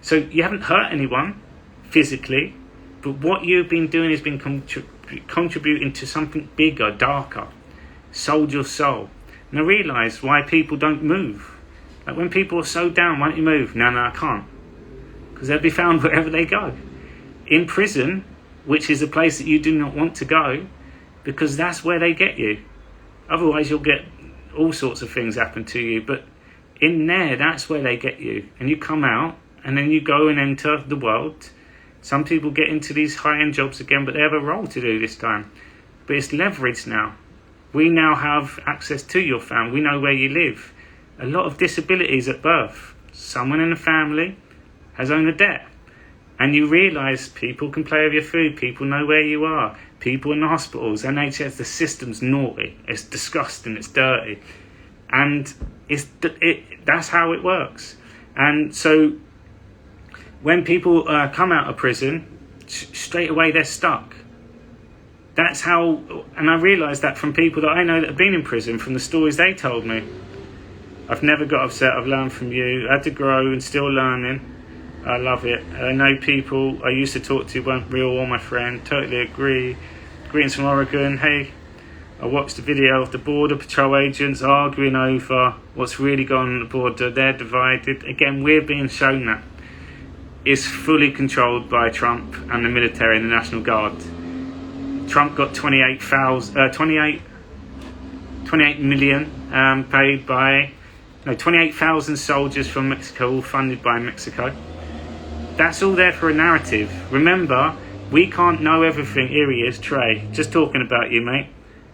So you haven't hurt anyone physically, but what you've been doing has been contributing to something bigger, darker. Sold your soul. And I realise why people don't move. Like when people are so down, why don't you move? No, I can't. Because they'll be found wherever they go. In prison, which is a place that you do not want to go, because that's where they get you. Otherwise you'll get all sorts of things happen to you. But in there, that's where they get you. And you come out, and then you go and enter the world. Some people get into these high-end jobs again, but they have a role to do this time. But it's leveraged now. We now have access to your family. We know where you live. A lot of disabilities at birth. Someone in the family has owned a debt. And you realise people can play with your food. People know where you are. People in the hospitals, NHS, the system's naughty. It's disgusting. It's dirty. And that's how it works. And so when people come out of prison, straight away they're stuck. That's how, and I realised that from people that I know that have been in prison, from the stories they told me. I've never got upset. I've learned from you. I had to grow and still learning. I love it. I know people I used to talk to weren't real or my friend. Totally agree. Greetings from Oregon. Hey, I watched the video of the Border Patrol agents arguing over what's really going on at the border. They're divided. Again, we're being shown that it's fully controlled by Trump and the military and the National Guard. Trump got 28 million paid by 28,000 soldiers from Mexico, all funded by Mexico. That's all there for a narrative. Remember, we can't know everything. Here he is, Trey, just talking about you, mate.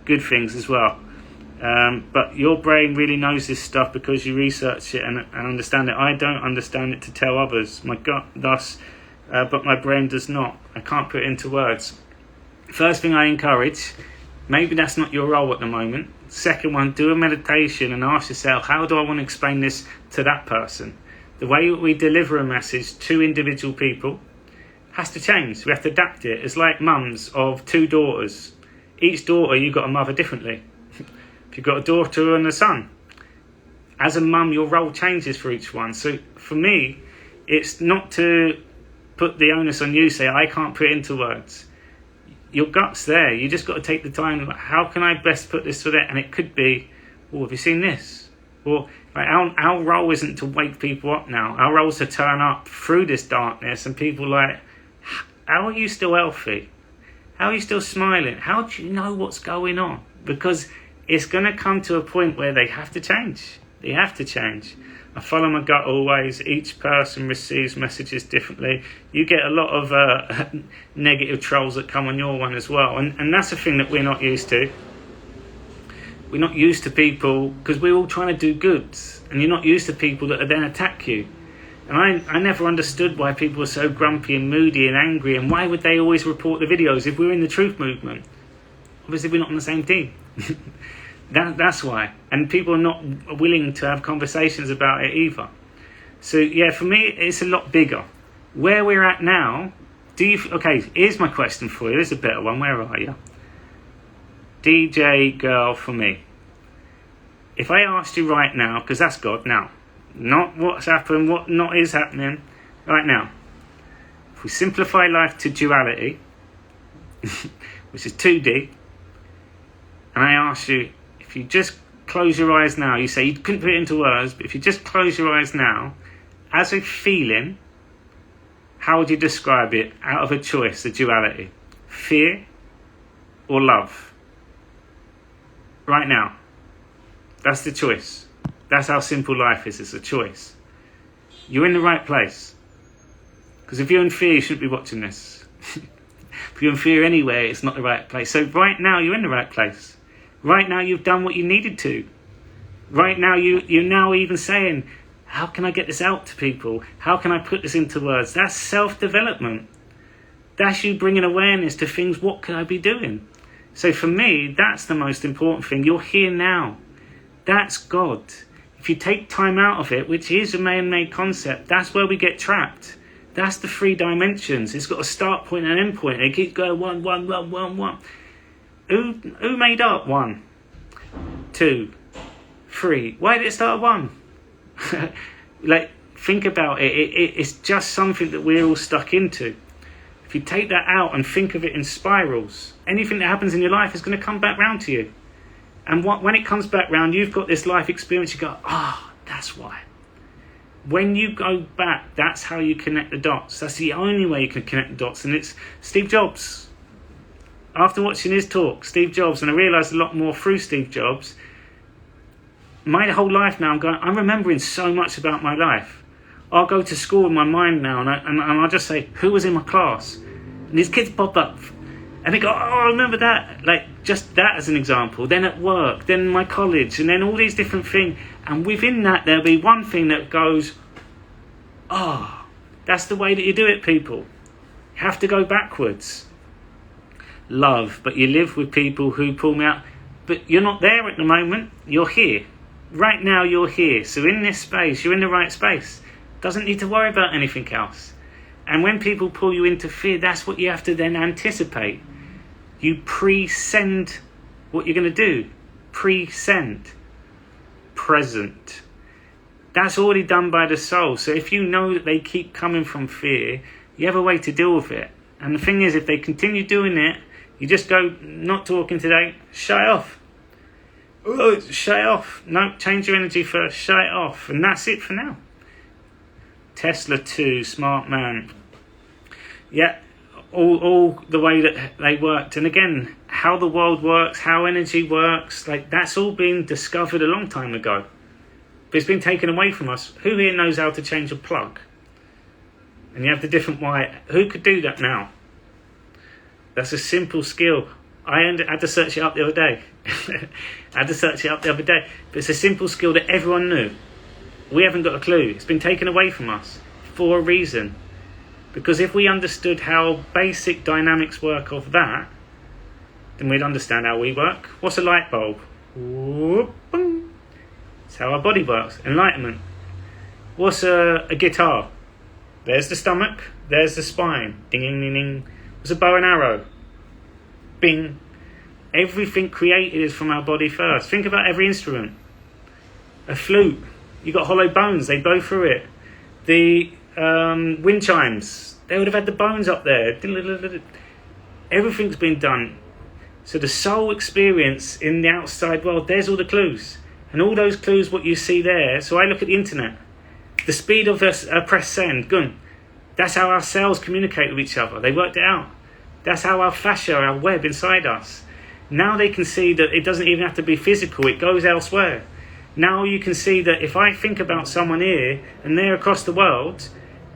Good things as well. But your brain really knows this stuff because you research it and understand it. I don't understand it to tell others. My gut does, but my brain does not. I can't put it into words. First thing I encourage, maybe that's not your role at the moment. Second one, do a meditation and ask yourself, how do I want to explain this to that person? The way we deliver a message to individual people has to change. We have to adapt it. It's like mums of 2 daughters. Each daughter, you've got to mother differently. If you've got a daughter and a son, as a mum, your role changes for each one. So for me, it's not to put the onus on you, say, I can't put it into words. Your gut's there. You just got to take the time. How can I best put this to that? And it could be, oh, have you seen this? Or like our role isn't to wake people up now. Our role is to turn up through this darkness and people like, How are you still healthy? How are you still smiling? How do you know what's going on? Because it's going to come to a point where they have to change. They have to change. I follow my gut always. Each person receives messages differently. You get a lot of negative trolls that come on your one as well. And that's a thing that we're not used to. We're not used to people, because we're all trying to do good. And you're not used to people that then attack you. And I never understood why people were so grumpy and moody and angry. And why would they always report the videos if we're in the truth movement? Obviously, we're not on the same team. That's why. And people are not willing to have conversations about it either. So, yeah, for me, it's a lot bigger. Where we're at now, okay, here's my question for you. Here's a better one. Where are you? DJ girl for me. If I asked you right now, because that's God now, not what's happened, what not is happening, right now. If we simplify life to duality, which is 2D, and I ask you, if you just close your eyes now, you say you couldn't put it into words, but if you just close your eyes now, as a feeling, how would you describe it out of a choice, the duality? Fear or love? Right now. That's the choice. That's how simple life is. It's a choice. You're in the right place. Because if you're in fear, you shouldn't be watching this. If you're in fear anyway, it's not the right place. So right now, you're in the right place. Right now, you've done what you needed to. Right now, you're now even saying, how can I get this out to people? How can I put this into words? That's self-development. That's you bringing awareness to things. What can I be doing? So for me, that's the most important thing. You're here now. That's God. If you take time out of it, which is a man-made concept, that's where we get trapped. That's the 3 dimensions. It's got a start point and an end point. It keeps going 1, 1, 1, 1, 1. Who made up 1, 2, 3? Why did it start at 1? Like, think about it. It's just something that we're all stuck into. If you take that out and think of it in spirals, anything that happens in your life is going to come back round to you. And when it comes back round, you've got this life experience, you go, that's why. When you go back, that's how you connect the dots. That's the only way you can connect the dots. And it's Steve Jobs. After watching his talk, Steve Jobs, and I realised a lot more through Steve Jobs, my whole life now, I'm remembering so much about my life. I'll go to school in my mind now, and I'll just say, who was in my class? And these kids pop up. And they go, I remember that. Like, just that as an example. Then at work, then my college, and then all these different things. And within that, there'll be one thing that goes, that's the way that you do it, people. You have to go backwards. Love, but you live with people who pull me out. But you're not there at the moment. You're here. Right now, you're here. So in this space, you're in the right space. Doesn't need to worry about anything else. And when people pull you into fear, that's what you have to then anticipate. You pre-send what you're going to do. Pre-send. Present. That's already done by the soul. So if you know that they keep coming from fear, you have a way to deal with it. And the thing is, if they continue doing it, you just go, not talking today, shut it off. Shut it off. No, change your energy first, shut it off. And that's it for now. Tesla 2, smart man. Yeah, all the way that they worked. And again, how the world works, how energy works, like that's all been discovered a long time ago. But it's been taken away from us. Who here knows how to change a plug? And you have the different wire. Who could do that now? That's a simple skill. I had to search it up the other day. But it's a simple skill that everyone knew. We haven't got a clue. It's been taken away from us for a reason. Because if we understood how basic dynamics work of that, then we'd understand how we work. What's a light bulb? Whoop, boom. It's how our body works. Enlightenment. What's a guitar? There's the stomach. There's the spine. Ding, ding, ding, ding. What's a bow and arrow? Bing. Everything created is from our body first. Think about every instrument. A flute. You got hollow bones. They blow through it. The wind chimes. They would have had the bones up there. Everything's been done. So the soul experience in the outside world, there's all the clues. And all those clues, what you see there. So I look at the internet. The speed of a press send. Gun. That's how our cells communicate with each other. They worked it out. That's how our fascia, our web inside us. Now they can see that it doesn't even have to be physical. It goes elsewhere. Now you can see that if I think about someone here and they're across the world,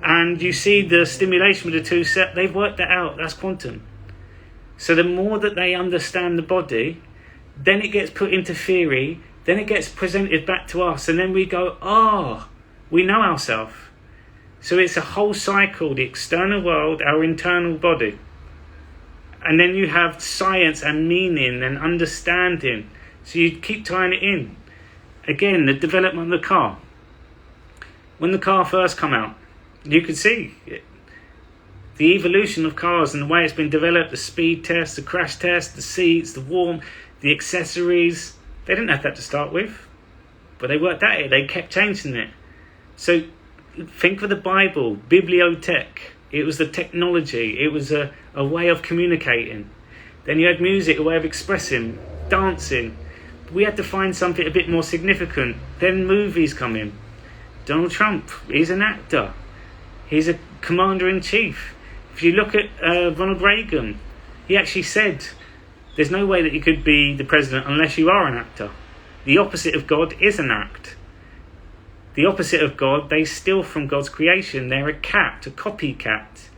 and you see the stimulation with the two sets, they've worked that out. That's quantum. So the more that they understand the body, then it gets put into theory, then it gets presented back to us, and then we go, we know ourselves. So it's a whole cycle, the external world, our internal body. And then you have science and meaning and understanding. So you keep tying it in. Again, the development of the car. When the car first came out, you could see the evolution of cars and the way it's been developed, the speed test, the crash test, the seats, the warm, the accessories. They didn't have that to start with, but they worked at it. They kept changing it. So think of the Bible, bibliotech. It was the technology. It was a way of communicating. Then you had music, a way of expressing, dancing. We had to find something a bit more significant. Then movies come in. Donald Trump, he's an actor. He's a commander-in-chief. If you look at Ronald Reagan, he actually said, there's no way that you could be the president unless you are an actor. The opposite of God is an act. The opposite of God, they steal from God's creation. They're a cat, a copycat.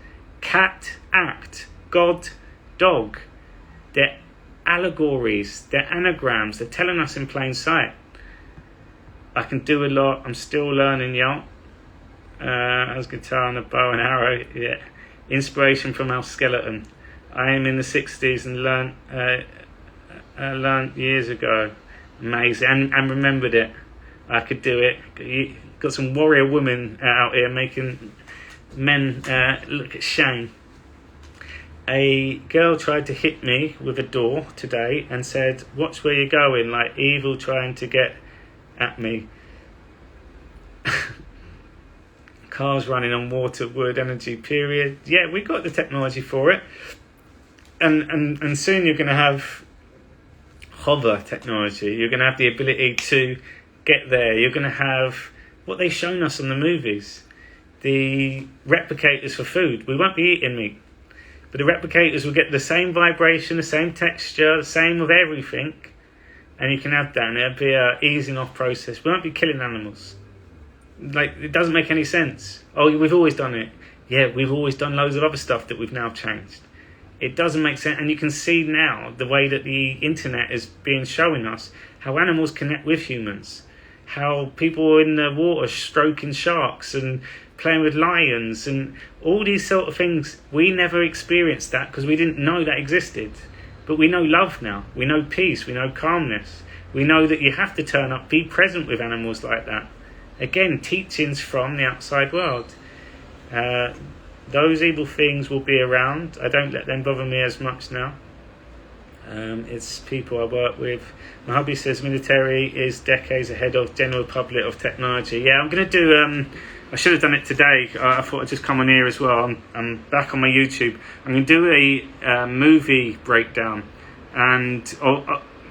Cat, act. God, dog. They're allegories. They're anagrams. They're telling us in plain sight. I can do a lot. I'm still learning, y'all. As guitar and a bow and arrow. Yeah. Inspiration from our skeleton. I am in the 60s and learned years ago. Amazing. And remembered it. I could do it. Got some warrior women out here making men look at shame. A girl tried to hit me with a door today and said, "Watch where you're going," like evil trying to get at me. Cars running on water, wood, energy, period. Yeah, we got the technology for it. And soon you're going to have hover technology. You're going to have the ability to get there. You're going to have what they've shown us in the movies. The replicators for food. We won't be eating meat. But the replicators will get the same vibration, the same texture, the same of everything. And you can have that. And it'll be an easing off process. We won't be killing animals. Like, it doesn't make any sense. Oh, we've always done it. Yeah, we've always done loads of other stuff that we've now changed. It doesn't make sense. And you can see now the way that the internet is being showing us how animals connect with humans. How people in the water stroking sharks and playing with lions and all these sort of things. We never experienced that because we didn't know that existed. But we know love now. We know peace. We know calmness. We know that you have to turn up, be present with animals like that. Again, teachings from the outside world. Those evil things will be around. I don't let them bother me as much now. It's people I work with. My hubby says military is decades ahead of general public of technology. Yeah, I'm going to do... I should have done it today. I thought I'd just come on here as well. I'm back on my YouTube. I'm going to do a movie breakdown and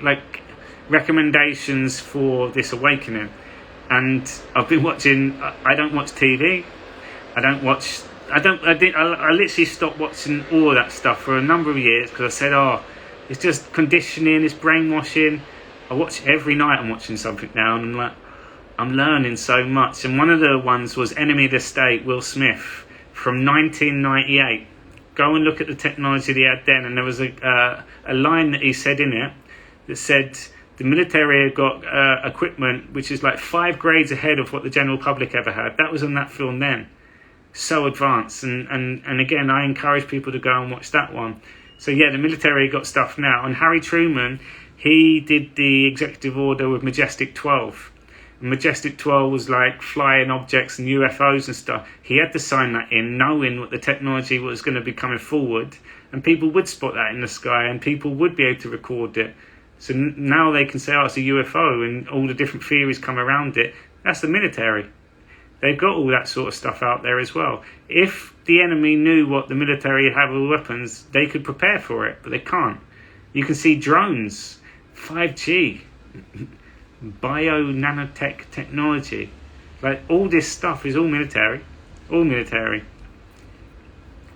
like recommendations for this awakening. And I've been watching. I don't watch TV. I literally stopped watching all of that stuff for a number of years because I said, it's just conditioning, it's brainwashing. I watch every night. I'm watching something now, and I'm like, I'm learning so much. And one of the ones was Enemy of the State, Will Smith, from 1998. Go and look at the technology they had then, and there was a line that he said in it that said, the military have got equipment which is like 5 grades ahead of what the general public ever had. That was on that film then. So advanced. And again, I encourage people to go and watch that one. So yeah, the military got stuff now. And Harry Truman, he did the executive order with Majestic 12. And Majestic 12 was like flying objects and UFOs and stuff. He had to sign that in, knowing what the technology was going to be coming forward. And people would spot that in the sky and people would be able to record it. So now they can say, it's a UFO, and all the different theories come around it. That's the military. They've got all that sort of stuff out there as well. If the enemy knew what the military have all weapons, they could prepare for it, but they can't. You can see drones, 5G, bio-nanotech technology. Like, all this stuff is all military. All military.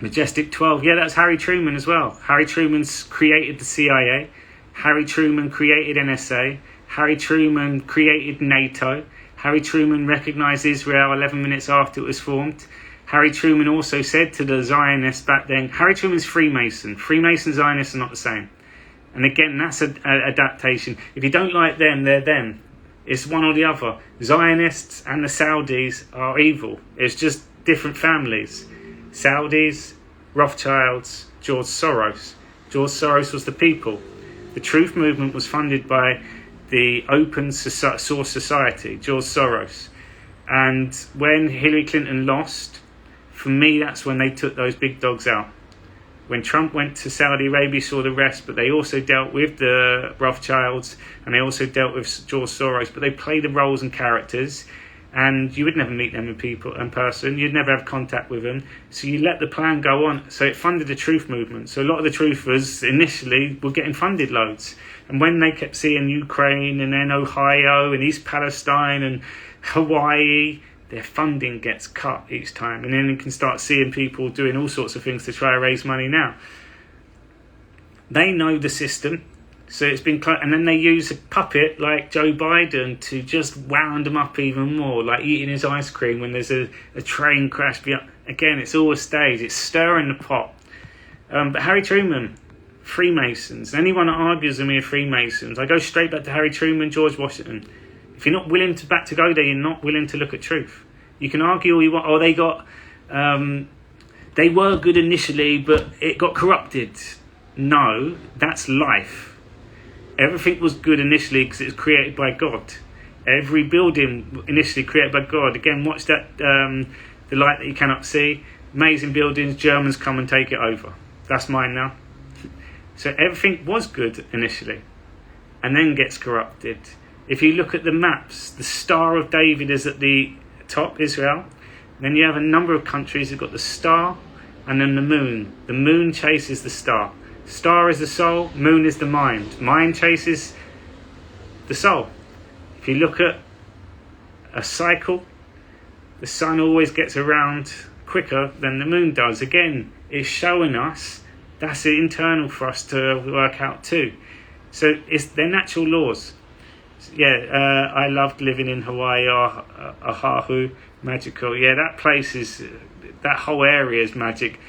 Majestic 12, yeah, that's Harry Truman as well. Harry Truman's created the CIA. Harry Truman created NSA. Harry Truman created NATO. Harry Truman recognised Israel 11 minutes after it was formed. Harry Truman also said to the Zionists back then, Harry Truman's Freemason. Freemason Zionists are not the same. And again, that's an adaptation. If you don't like them, they're them. It's one or the other. Zionists and the Saudis are evil. It's just different families. Saudis, Rothschilds, George Soros. George Soros was the people. The Truth Movement was funded by the Open Source Society, George Soros. And when Hillary Clinton lost, for me, that's when they took those big dogs out. When Trump went to Saudi Arabia, saw the rest, but they also dealt with the Rothschilds and they also dealt with George Soros, but they play the roles and characters, and you would never meet them in person. You'd never have contact with them. So you let the plan go on. So it funded the Truth Movement. So a lot of the truthers initially were getting funded loads. And when they kept seeing Ukraine and then Ohio and East Palestine and Hawaii, their funding gets cut each time. And then you can start seeing people doing all sorts of things to try to raise money now. They know the system. So it's been, and then they use a puppet like Joe Biden to just wound them up even more, like eating his ice cream when there's a train crash. Again, it's all a stage. It's stirring the pot. But Harry Truman, Freemasons. Anyone that argues with me are Freemasons. I go straight back to Harry Truman, George Washington. If you're not willing to go there, you're not willing to look at truth. You can argue all you want. Oh, they were good initially, but it got corrupted. No, that's life. Everything was good initially because it was created by God. Every building initially created by God. Again, watch that, The Light That You Cannot See. Amazing buildings, Germans come and take it over. That's mine now. So everything was good initially and then gets corrupted. If you look at the maps, the Star of David is at the top, Israel. Then you have a number of countries that got the star and then the moon. The moon chases the star. Star is the soul, moon is the mind. Mind chases the soul. If you look at a cycle, the sun always gets around quicker than the moon does. Again, it's showing us that's internal for us to work out too. So they're natural laws. Yeah, I loved living in Hawaii, Oahu, magical. Yeah, that place that whole area is magic.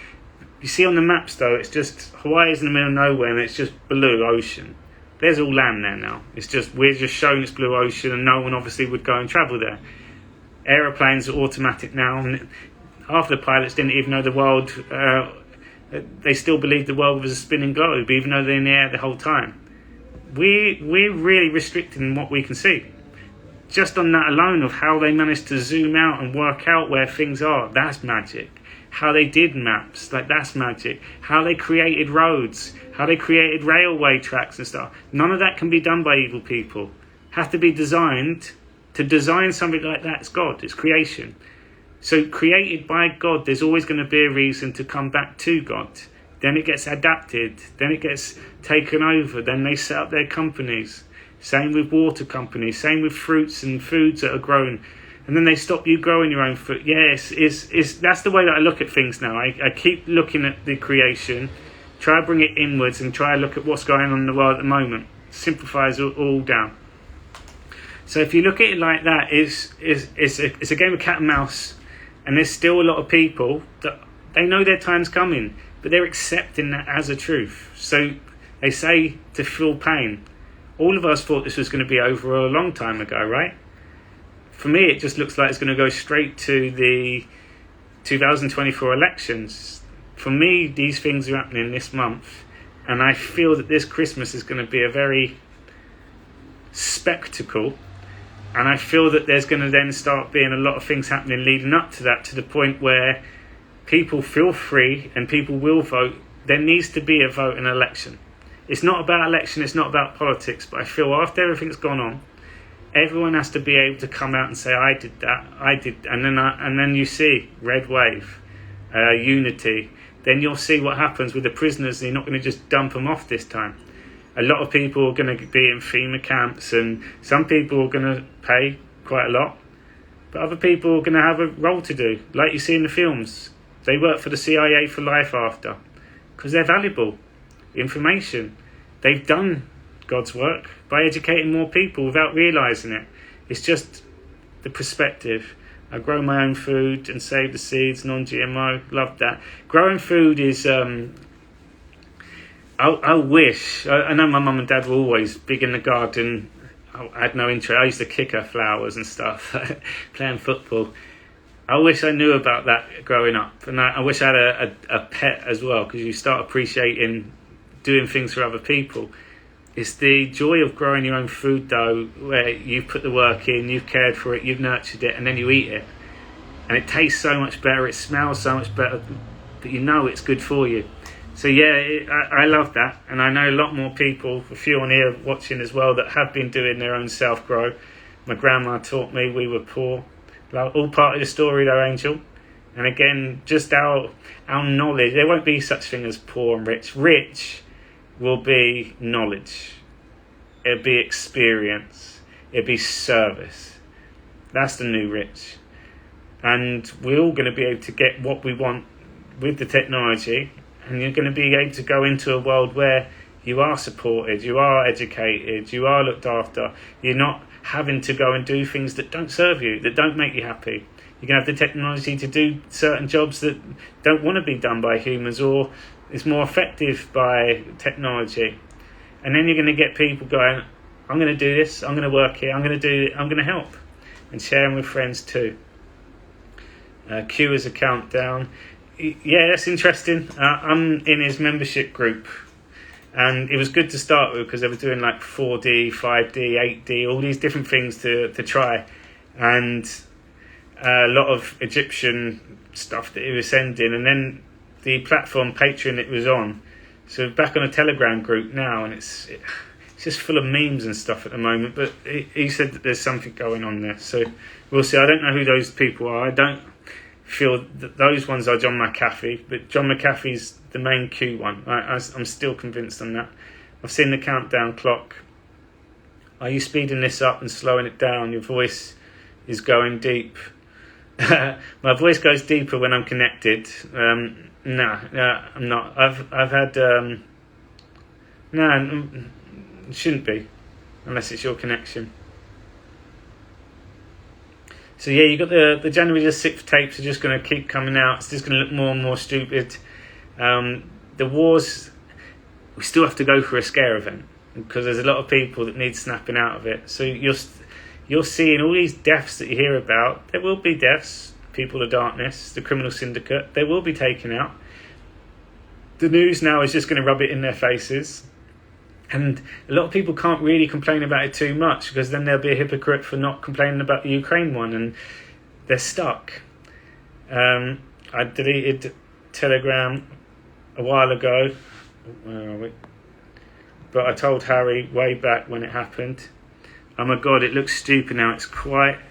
You see on the maps though, it's just Hawaii is in the middle of nowhere and it's just blue ocean. There's all land there now. We're just showing it's blue ocean and no one obviously would go and travel there. Aeroplanes are automatic now and half the pilots didn't even know the world, they still believed the world was a spinning globe even though they're in the air the whole time. We're really restricted in what we can see. Just on that alone of how they managed to zoom out and work out where things are, that's magic. How they did maps, that's magic. How they created roads, how they created railway tracks and stuff. None of that can be done by evil people. Have to be designed. To design something like that, it's God, it's creation. So created by God, there's always going to be a reason to come back to God. Then it gets adapted, then it gets taken over, then they set up their companies. Same with water companies, same with fruits and foods that are grown. And then they stop you growing your own food. Yes, that's the way that I look at things now. I keep looking at the creation, try to bring it inwards and try to look at what's going on in the world at the moment. Simplifies all down. So if you look at it like that, it's a game of cat and mouse. And there's still a lot of people that they know their time's coming, but they're accepting that as a truth. So they say to feel pain. All of us thought this was going to be over a long time ago, right? For me, it just looks like it's going to go straight to the 2024 elections. For me, these things are happening this month. And I feel that this Christmas is going to be a very spectacle. And I feel that there's going to then start being a lot of things happening leading up to that, to the point where people feel free and people will vote. There needs to be a vote in an election. It's not about election, it's not about politics. But I feel after everything's gone on, everyone has to be able to come out and say, I did that, I did, and then you see red wave, unity. Then you'll see what happens with the prisoners. You're not going to just dump them off this time. A lot of people are going to be in FEMA camps, and some people are going to pay quite a lot, but other people are going to have a role to do, like you see in the films. They work for the CIA for life after, because they're valuable information. They've done God's work by educating more people without realising it. It's just the perspective. I grow my own food and save the seeds, non-GMO. Love that. Growing food is... I wish... I know my mum and dad were always big in the garden. I had no interest. I used to kick her flowers and stuff, playing football. I wish I knew about that growing up. And I wish I had a pet as well, because you start appreciating doing things for other people. It's the joy of growing your own food, though, where you've put the work in, you've cared for it, you've nurtured it, and then you eat it. And it tastes so much better, it smells so much better, but you know it's good for you. So yeah, I love that. And I know a lot more people, a few on here watching as well, that have been doing their own self-grow. My grandma taught me we were poor. All part of the story though, Angel. And again, just our knowledge. There won't be such thing as poor and rich. Rich will be knowledge, it'll be experience, it'll be service. That's the new rich. And we're all going to be able to get what we want with the technology, and you're going to be able to go into a world where you are supported, you are educated, you are looked after. You're not having to go and do things that don't serve you, that don't make you happy. You can have the technology to do certain jobs that don't want to be done by humans, or is more effective by technology. And then you're going to get people going, I'm going to do this, I'm going to work here, I'm going to help, and sharing with friends too. Q as a countdown. Yeah, that's interesting. I'm in his membership group, and it was good to start with because they were doing like 4D, 5D, 8D, all these different things to try, and a lot of Egyptian stuff that he was sending, and then the platform Patreon it was on. So back on a Telegram group now, and it's just full of memes and stuff at the moment. But he said that there's something going on there, so we'll see. I don't know who those people are. I don't feel that those ones are John McAfee, but John McAfee's the main Q one. I'm still convinced on that. I've seen the countdown clock. Are you speeding this up and slowing it down? Your voice is going deep. My voice goes deeper when I'm connected. No, I'm not. I've had no, it shouldn't be, unless it's your connection. So yeah, you got the January the 6th tapes are just going to keep coming out. It's just going to look more and more stupid. The wars, we still have to go for a scare event because there's a lot of people that need snapping out of it. So you're seeing all these deaths that you hear about. There will be deaths. People of darkness, the criminal syndicate, they will be taken out. The news now is just going to rub it in their faces. And a lot of people can't really complain about it too much because then they'll be a hypocrite for not complaining about the Ukraine one, and they're stuck. I deleted Telegram a while ago. Where are we? But I told Harry way back when it happened. Oh my God, it looks stupid now.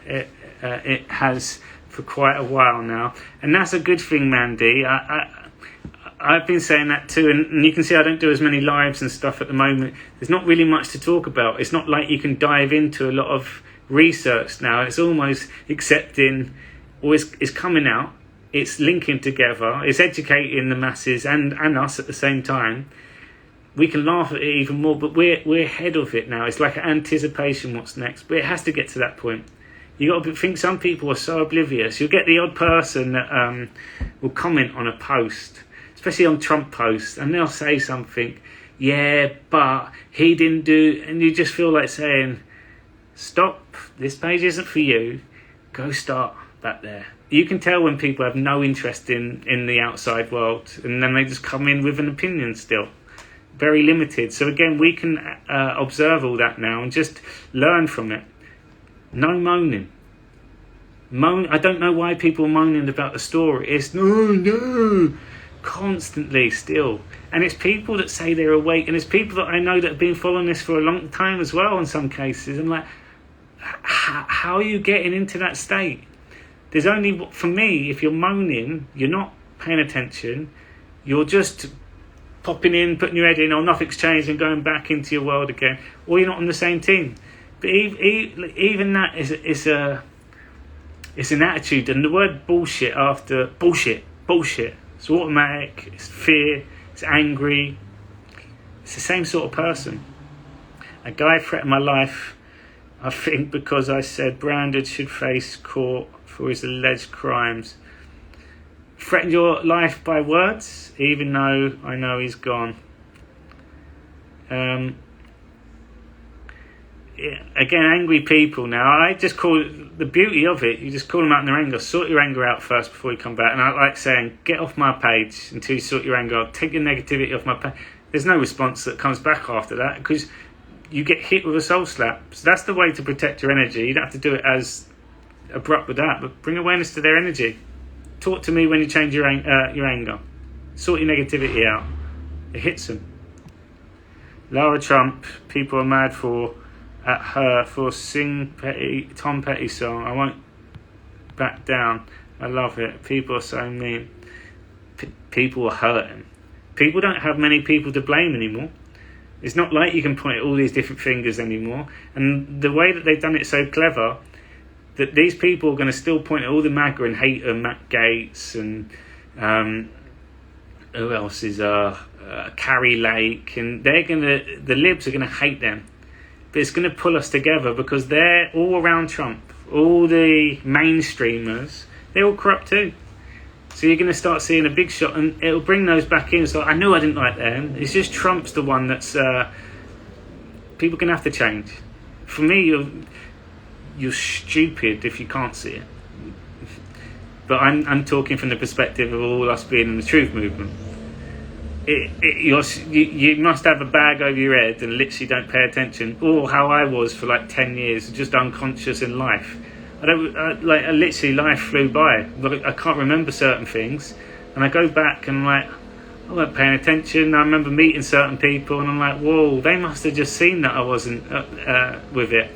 It has for quite a while now, and that's a good thing, Mandy. I've been saying that too, and you can see I don't do as many lives and stuff at the moment. There's not really much to talk about. It's not like you can dive into a lot of research now. It's almost accepting, or it's coming out, it's linking together, it's educating the masses and us at the same time. We can laugh at it even more, but we're ahead of it now. It's like an anticipation what's next, but it has to get to that point. You got to think some people are so oblivious. You'll get the odd person that will comment on a post, especially on Trump posts, and they'll say something, yeah, but he didn't do, and you just feel like saying, stop, this page isn't for you, go start back there. You can tell when people have no interest in the outside world, and then they just come in with an opinion still. Very limited. So again, we can observe all that now and just learn from it. No moaning. I don't know why people are moaning about the story. It's no, constantly still. And it's people that say they're awake, and it's people that I know that have been following this for a long time as well in some cases. I'm like, how are you getting into that state? There's only, for me, if you're moaning, you're not paying attention, you're just popping in, putting your head in, oh, nothing's changed, and going back into your world again, or you're not on the same team. But even that is an attitude, and the word bullshit after bullshit, bullshit. It's automatic, it's fear, it's angry. It's the same sort of person. A guy threatened my life, I think, because I said Brandon should face court for his alleged crimes. Threatened your life by words, even though I know he's gone. Again, angry people now. I just call it, the beauty of it, you just call them out in their anger. Sort your anger out first before you come back. And I like saying, get off my page until you sort your anger out. Take your negativity off my page. There's no response that comes back after that because you get hit with a soul slap. So that's the way to protect your energy. You don't have to do it as abrupt with that, but bring awareness to their energy. Talk to me when you change your anger. Sort your negativity out. It hits them. Lara Trump, people are mad at her for Tom Petty song. I won't back down. I love it. People are so mean. People are hurting. People don't have many people to blame anymore. It's not like you can point at all these different fingers anymore. And the way that they've done it so clever, that these people are going to still point at all the MAGA and hater, Matt Gaetz and who else is Carrie Lake, and the libs are going to hate them. But it's going to pull us together because they're all around Trump. All the mainstreamers, they're all corrupt too. So you're going to start seeing a big shot, and it'll bring those back in. So I knew I didn't like them. It's just Trump's the one that's people are going to have to change. For me, you're stupid if you can't see it. But I'm talking from the perspective of all us being in the truth movement. You must have a bag over your head and literally don't pay attention. Or how I was for like 10 years, just unconscious in life. Literally life flew by. I can't remember certain things, and I go back and I'm like, I wasn't paying attention. I remember meeting certain people, and I'm like, whoa, they must have just seen that I wasn't with it.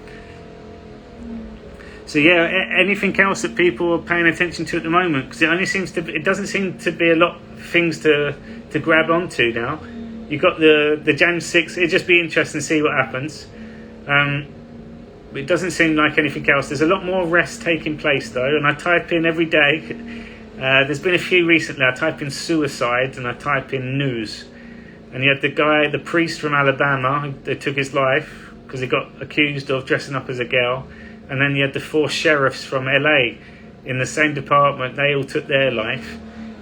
So yeah, anything else that people are paying attention to at the moment? Because it doesn't seem to be a lot of things to grab onto now. You've got the Jan 6. It'd just be interesting to see what happens. It doesn't seem like anything else. There's a lot more arrests taking place though, and I type in every day. There's been a few recently. I type in suicide and I type in news, and you had the priest from Alabama that took his life because he got accused of dressing up as a girl, and then you had the 4 sheriffs from LA in the same department. They all took their life,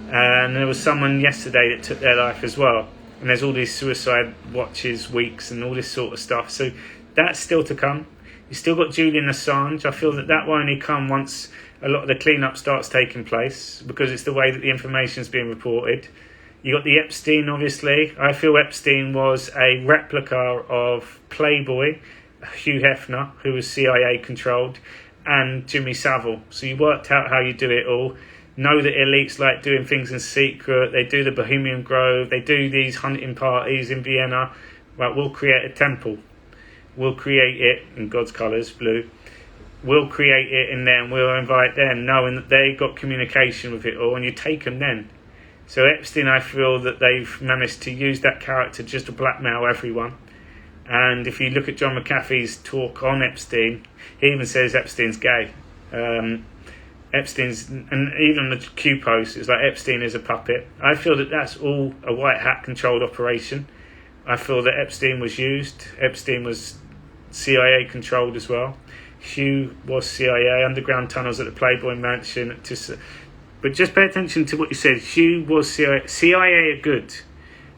and there was someone yesterday that took their life as well. And there's all these suicide watches, weeks, and all this sort of stuff. So that's still to come. You still got Julian Assange. I feel that will only come once a lot of the cleanup starts taking place, because it's the way that the information is being reported. You got the Epstein, obviously. I feel Epstein was a replica of Playboy, Hugh Hefner, who was CIA controlled, and Jimmy Savile. So you worked out how you do it all. Know that elites like doing things in secret. They do the Bohemian Grove. They do these hunting parties in Vienna. Right, we'll create a temple. We'll create it in God's colours, blue. We'll create it in there, and we'll invite them, knowing that they got communication with it all, and you take them then. So Epstein, I feel that they've managed to use that character just to blackmail everyone. And if you look at John McAfee's talk on Epstein, he even says Epstein's gay. Epstein's, and even the Q post, it's like Epstein is a puppet. I feel that that's all a white hat controlled operation. I feel that Epstein was used. Epstein was CIA controlled as well. Hugh was CIA, underground tunnels at the Playboy Mansion. But just pay attention to what you said. Hugh was CIA. CIA are good.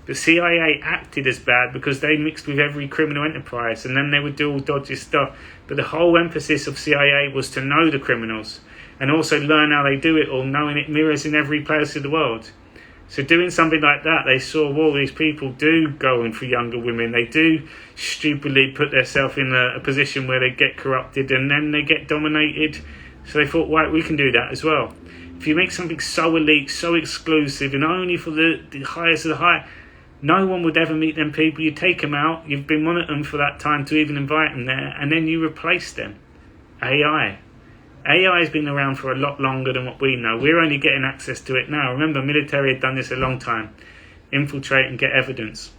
The CIA acted as bad because they mixed with every criminal enterprise, and then they would do all dodgy stuff. But the whole emphasis of CIA was to know the criminals and also learn how they do it all, knowing it mirrors in every place of the world. So doing something like that, they saw, well, these people do go in for younger women. They do stupidly put themselves in a position where they get corrupted and then they get dominated. So they thought, right, we can do that as well. If you make something so elite, so exclusive, and only for the highest of the high, no one would ever meet them people. You take them out, you've been monitoring them for that time to even invite them there, and then you replace them. AI has been around for a lot longer than what we know. We're only getting access to it now. Remember, military had done this a long time. Infiltrate and get evidence.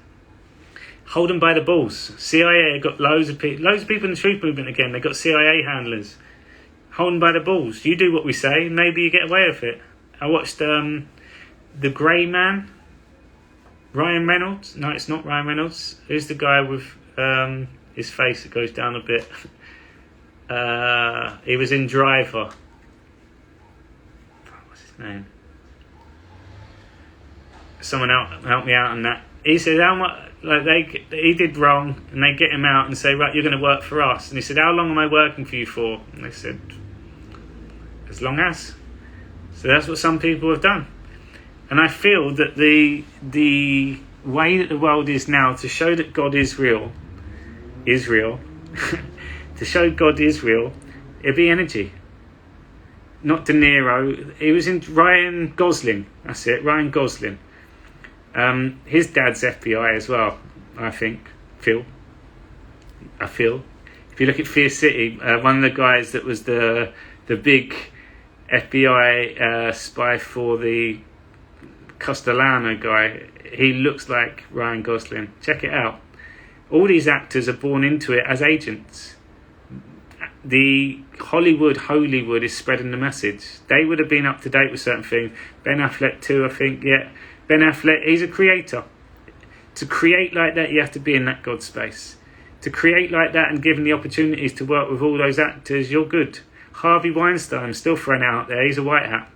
Hold them by the balls. CIA got loads of people in the truth movement again. They got CIA handlers. Hold them by the balls. You do what we say, maybe you get away with it. I watched the Grey Man, Ryan Reynolds. No, it's not Ryan Reynolds. Who's the guy with his face that goes down a bit? He was in Driver. What's his name? Someone help me out on that. He said, how much, he did wrong, and they get him out and say, right, you're going to work for us. And he said, how long am I working for you for? And they said, as long as. So that's what some people have done. And I feel that the way that the world is now, to show that God is real, to show God is real, it'd be energy. Not De Niro. He was in Ryan Gosling. That's it, Ryan Gosling. His dad's FBI as well, I think. I feel. If you look at Fear City, one of the guys that was the big FBI spy for the Castellano guy, he looks like Ryan Gosling. Check it out. All these actors are born into it as agents. The Hollywood is spreading the message. They would have been up to date with certain things. Ben Affleck too, I think. Yeah, Ben Affleck, he's a creator. To create like that, you have to be in that God space. To create like that and given the opportunities to work with all those actors, you're good. Harvey Weinstein, still thrown out there, he's a white hat.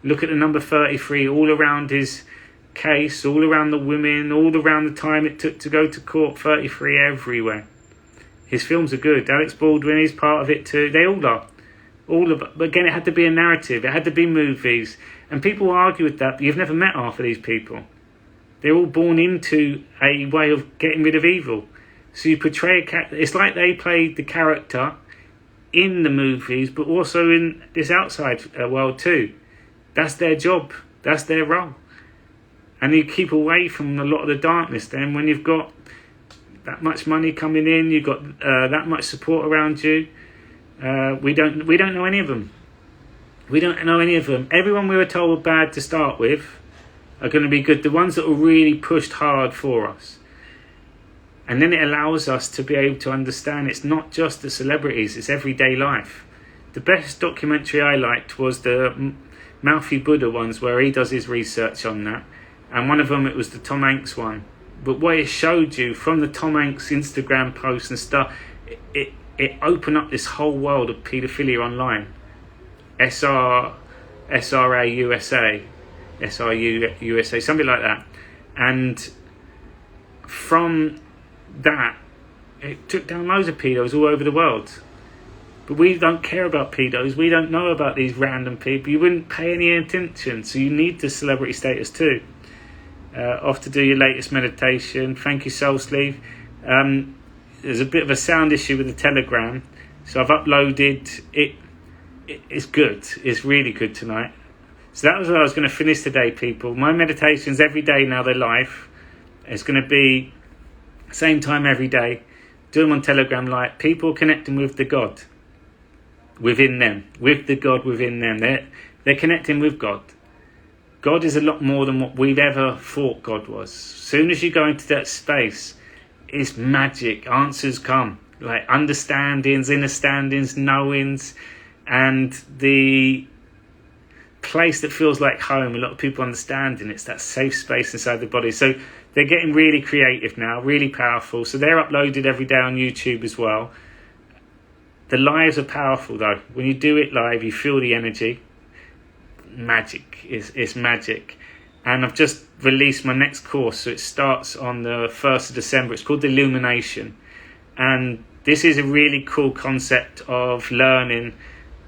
Look at the number 33, all around his case, all around the women, all around the time it took to go to court, 33 everywhere. His films are good. Alex Baldwin, he's part of it too. They all are. But again, it had to be a narrative. It had to be movies. And people argue with that, but you've never met half of these people. They're all born into a way of getting rid of evil. So you portray it's like they played the character in the movies, but also in this outside world too. That's their job. That's their role. And you keep away from a lot of the darkness then when you've got that much money coming in, you've got that much support around you. We don't know any of them. We don't know any of them. Everyone we were told were bad to start with are going to be good. The ones that were really pushed hard for us. And then it allows us to be able to understand it's not just the celebrities, it's everyday life. The best documentary I liked was the Mouthy Buddha ones where he does his research on that. And one of them, it was the Tom Hanks one. But what it showed you from the Tom Hanks Instagram posts and stuff, it opened up this whole world of paedophilia online. SRA USA, SRU USA, something like that. And from that, it took down loads of pedos all over the world. But we don't care about pedos. We don't know about these random people. You wouldn't pay any attention. So you need the celebrity status too. Off to do your latest meditation. Thank you, Soul Sleeve. There's a bit of a sound issue with the Telegram, so I've uploaded it. It's good. It's really good tonight. So that was what I was going to finish today, people. My meditations every day now, they're live. It's going to be same time every day. Do them on Telegram Live. People connecting with the God within them, with the God within them. They're connecting with God. God is a lot more than what we've ever thought God was. As soon as you go into that space, it's magic. Answers come. Like understandings, understandings, knowings, and the place that feels like home. A lot of people understanding it's that safe space inside the body. So they're getting really creative now, really powerful. So they're uploaded every day on YouTube as well. The lives are powerful though. When you do it live, you feel the energy. Magic. It's magic. And I've just released my next course. So it starts on the 1st of December. It's called the Illumination. And this is a really cool concept of learning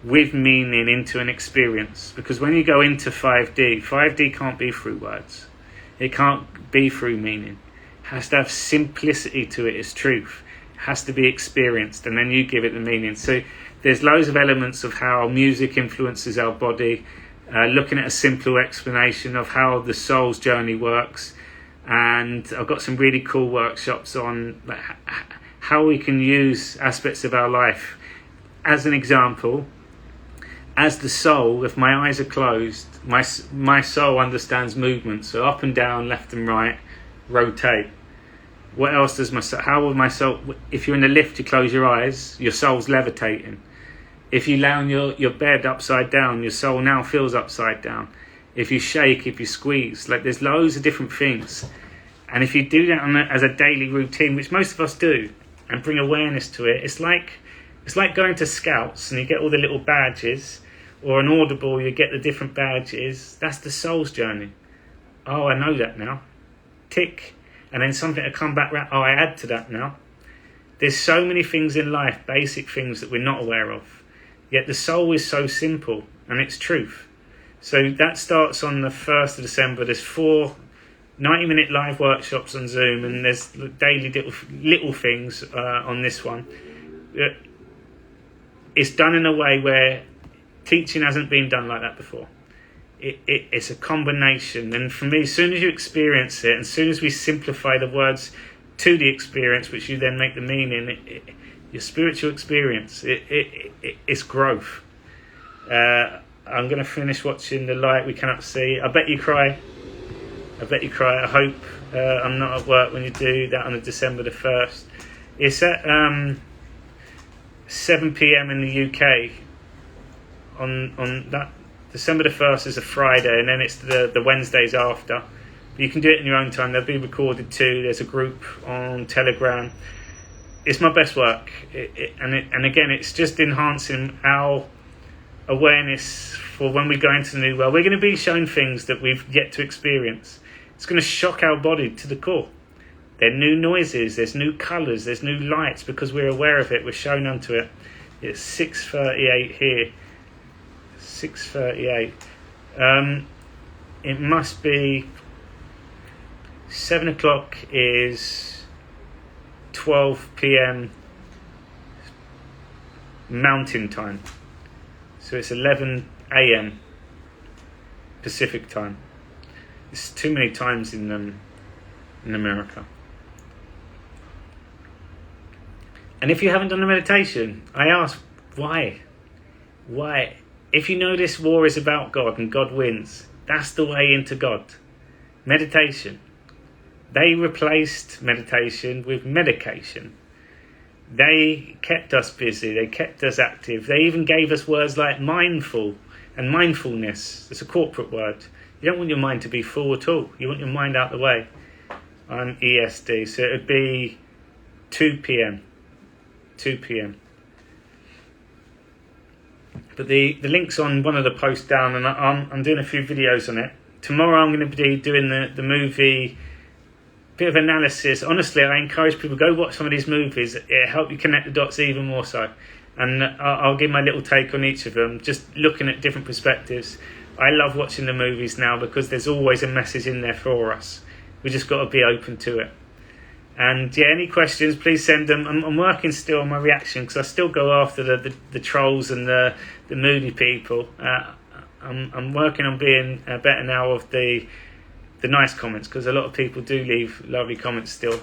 with meaning into an experience. Because when you go into 5D can't be through words. It can't be through meaning. It has to have simplicity to it as truth. It has to be experienced, and then you give it the meaning. So there's loads of elements of how music influences our body, looking at a simple explanation of how the soul's journey works. And I've got some really cool workshops on how we can use aspects of our life. As an example, as the soul, if my eyes are closed, my soul understands movement. So up and down, left and right, rotate. What else does my soul... How will my soul... If you're in a lift, you close your eyes, your soul's levitating. If you lay on your bed upside down, your soul now feels upside down. if you shake, if you squeeze. Like, there's loads of different things. And if you do that as a daily routine, which most of us do, and bring awareness to it, it's like going to Scouts and you get all the little badges, or an Audible, you get the different badges. That's the soul's journey. Oh, I know that now. Tick. And then something to come back round. Oh, I add to that now. There's so many things in life, basic things that we're not aware of. Yet the soul is so simple, and it's truth. So that starts on the 1st of December. There's 4 90-minute live workshops on Zoom, and there's daily little things on this one. It's done in a way where teaching hasn't been done like that before. It's a combination, and for me, as soon as you experience it, and as soon as we simplify the words to the experience, which you then make the meaning, your spiritual experience, it's growth. I'm going to finish watching The Light We Cannot See. I bet you cry. I hope I'm not at work when you do that on December the 1st. It's at 7 p.m. in the UK on that. December the 1st is a Friday, and then it's the Wednesdays after. You can do it in your own time. They'll be recorded too. There's a group on Telegram. It's my best work. And again, it's just enhancing our awareness for when we go into the new world. We're going to be shown things that we've yet to experience. It's going to shock our body to the core. There are new noises, there's new colours, there's new lights, because we're aware of it, we're shown unto it. It's 6:38 here. 6:38. It must be 7 o'clock is 12 p.m. Mountain time. So it's 11 a.m. Pacific time. It's too many times in America. And if you haven't done the meditation, I ask, why? Why? If you know this war is about God and God wins, that's the way into God. Meditation. They replaced meditation with medication. They kept us busy. They kept us active. They even gave us words like mindful and mindfulness. It's a corporate word. You don't want your mind to be full at all. You want your mind out the way. I'm ESD, so it would be 2 p.m. 2 p.m. But the link's on one of the posts down, and I'm doing a few videos on it. Tomorrow I'm going to be doing the movie, bit of analysis. Honestly, I encourage people, go watch some of these movies. It'll help you connect the dots even more so. And I'll give my little take on each of them, just looking at different perspectives. I love watching the movies now because there's always a message in there for us. We just got to be open to it. And yeah, any questions, please send them. I'm working still on my reaction, because I still go after the trolls and the moody people. I'm working on being better now of the nice comments, because a lot of people do leave lovely comments still.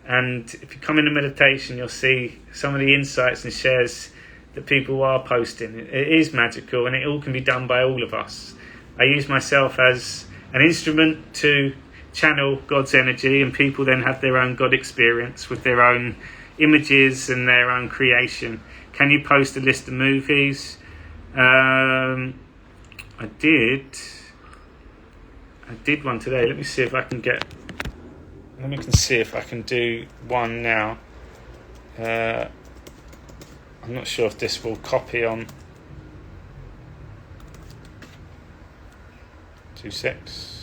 And if you come into meditation, you'll see some of the insights and shares that people are posting. It is magical, and it all can be done by all of us. I use myself as an instrument to channel God's energy, and people then have their own God experience with their own images and their own creation. Can you post a list of movies? I did one today. Let me see if I can do one now. I'm not sure if this will copy on 2.6.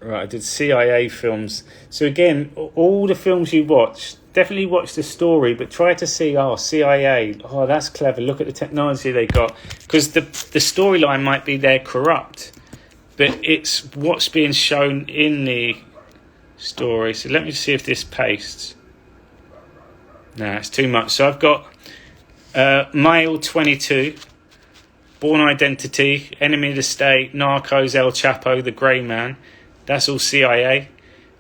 Right, I did CIA films. So again, all the films you watch, definitely watch the story, but try to see, CIA, that's clever, look at the technology they got. Because the storyline might be they're corrupt, but it's what's being shown in the story. So let me see if this pastes. No, it's too much. So I've got Male 22, Born Identity, Enemy of the State, Narcos, El Chapo, The Grey Man. That's all CIA.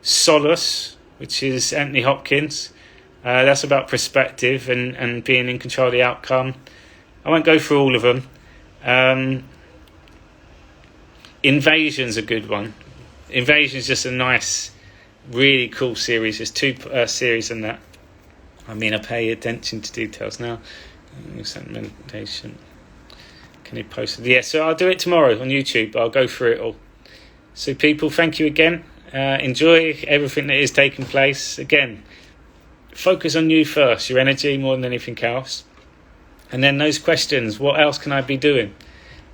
Solace, which is Anthony Hopkins. That's about perspective and being in control of the outcome. I won't go through all of them. Invasion's a good one. Invasion's just a nice Really cool series. There's 2 series in that. I mean, I pay attention to details now. Meditation. Can you post it? Yeah, so I'll do it tomorrow on YouTube. I'll go through it all. So people, thank you again. Enjoy everything that is taking place. Again, focus on you first, your energy more than anything else. And then those questions, what else can I be doing?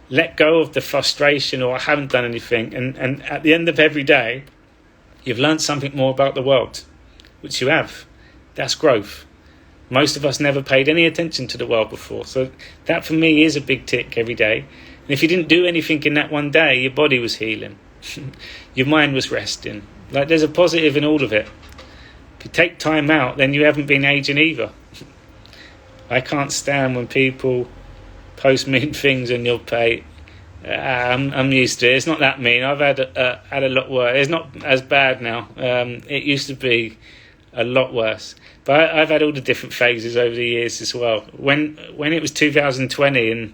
Let go of the frustration or I haven't done anything. And at the end of every day, you've learned something more about the world, which you have. That's growth. Most of us never paid any attention to the world before. So that for me is a big tick every day. And if you didn't do anything in that one day, your body was healing. Your mind was resting. Like, there's a positive in all of it. If you take time out, then you haven't been aging either. I can't stand when people post mean things on your page. I'm used to it. It's not that mean. I've had a lot worse. It's not as bad now. It used to be a lot worse. But I've had all the different phases over the years as well. When it was 2020 and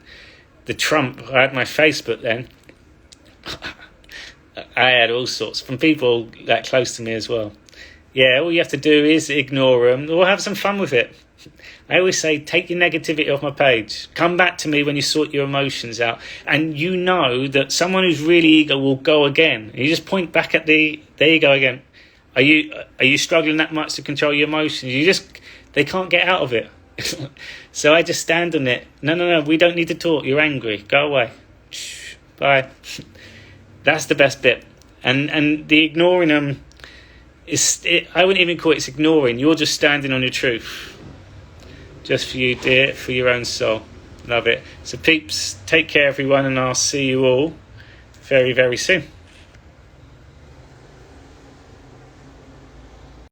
the Trump, I had my Facebook then. I had all sorts from people that close to me as well. Yeah, all you have to do is ignore them or have some fun with it. I always say, take your negativity off my page. Come back to me when you sort your emotions out. And you know that someone who's really eager will go again. And you just point back at there you go again. Are you struggling that much to control your emotions? They can't get out of it. So I just stand on it. No, we don't need to talk. You're angry. Go away. Bye. That's the best bit. And the ignoring them, I wouldn't even call it ignoring. You're just standing on your truth. Just for you, dear, for your own soul. Love it. So peeps, take care everyone, and I'll see you all very, very soon.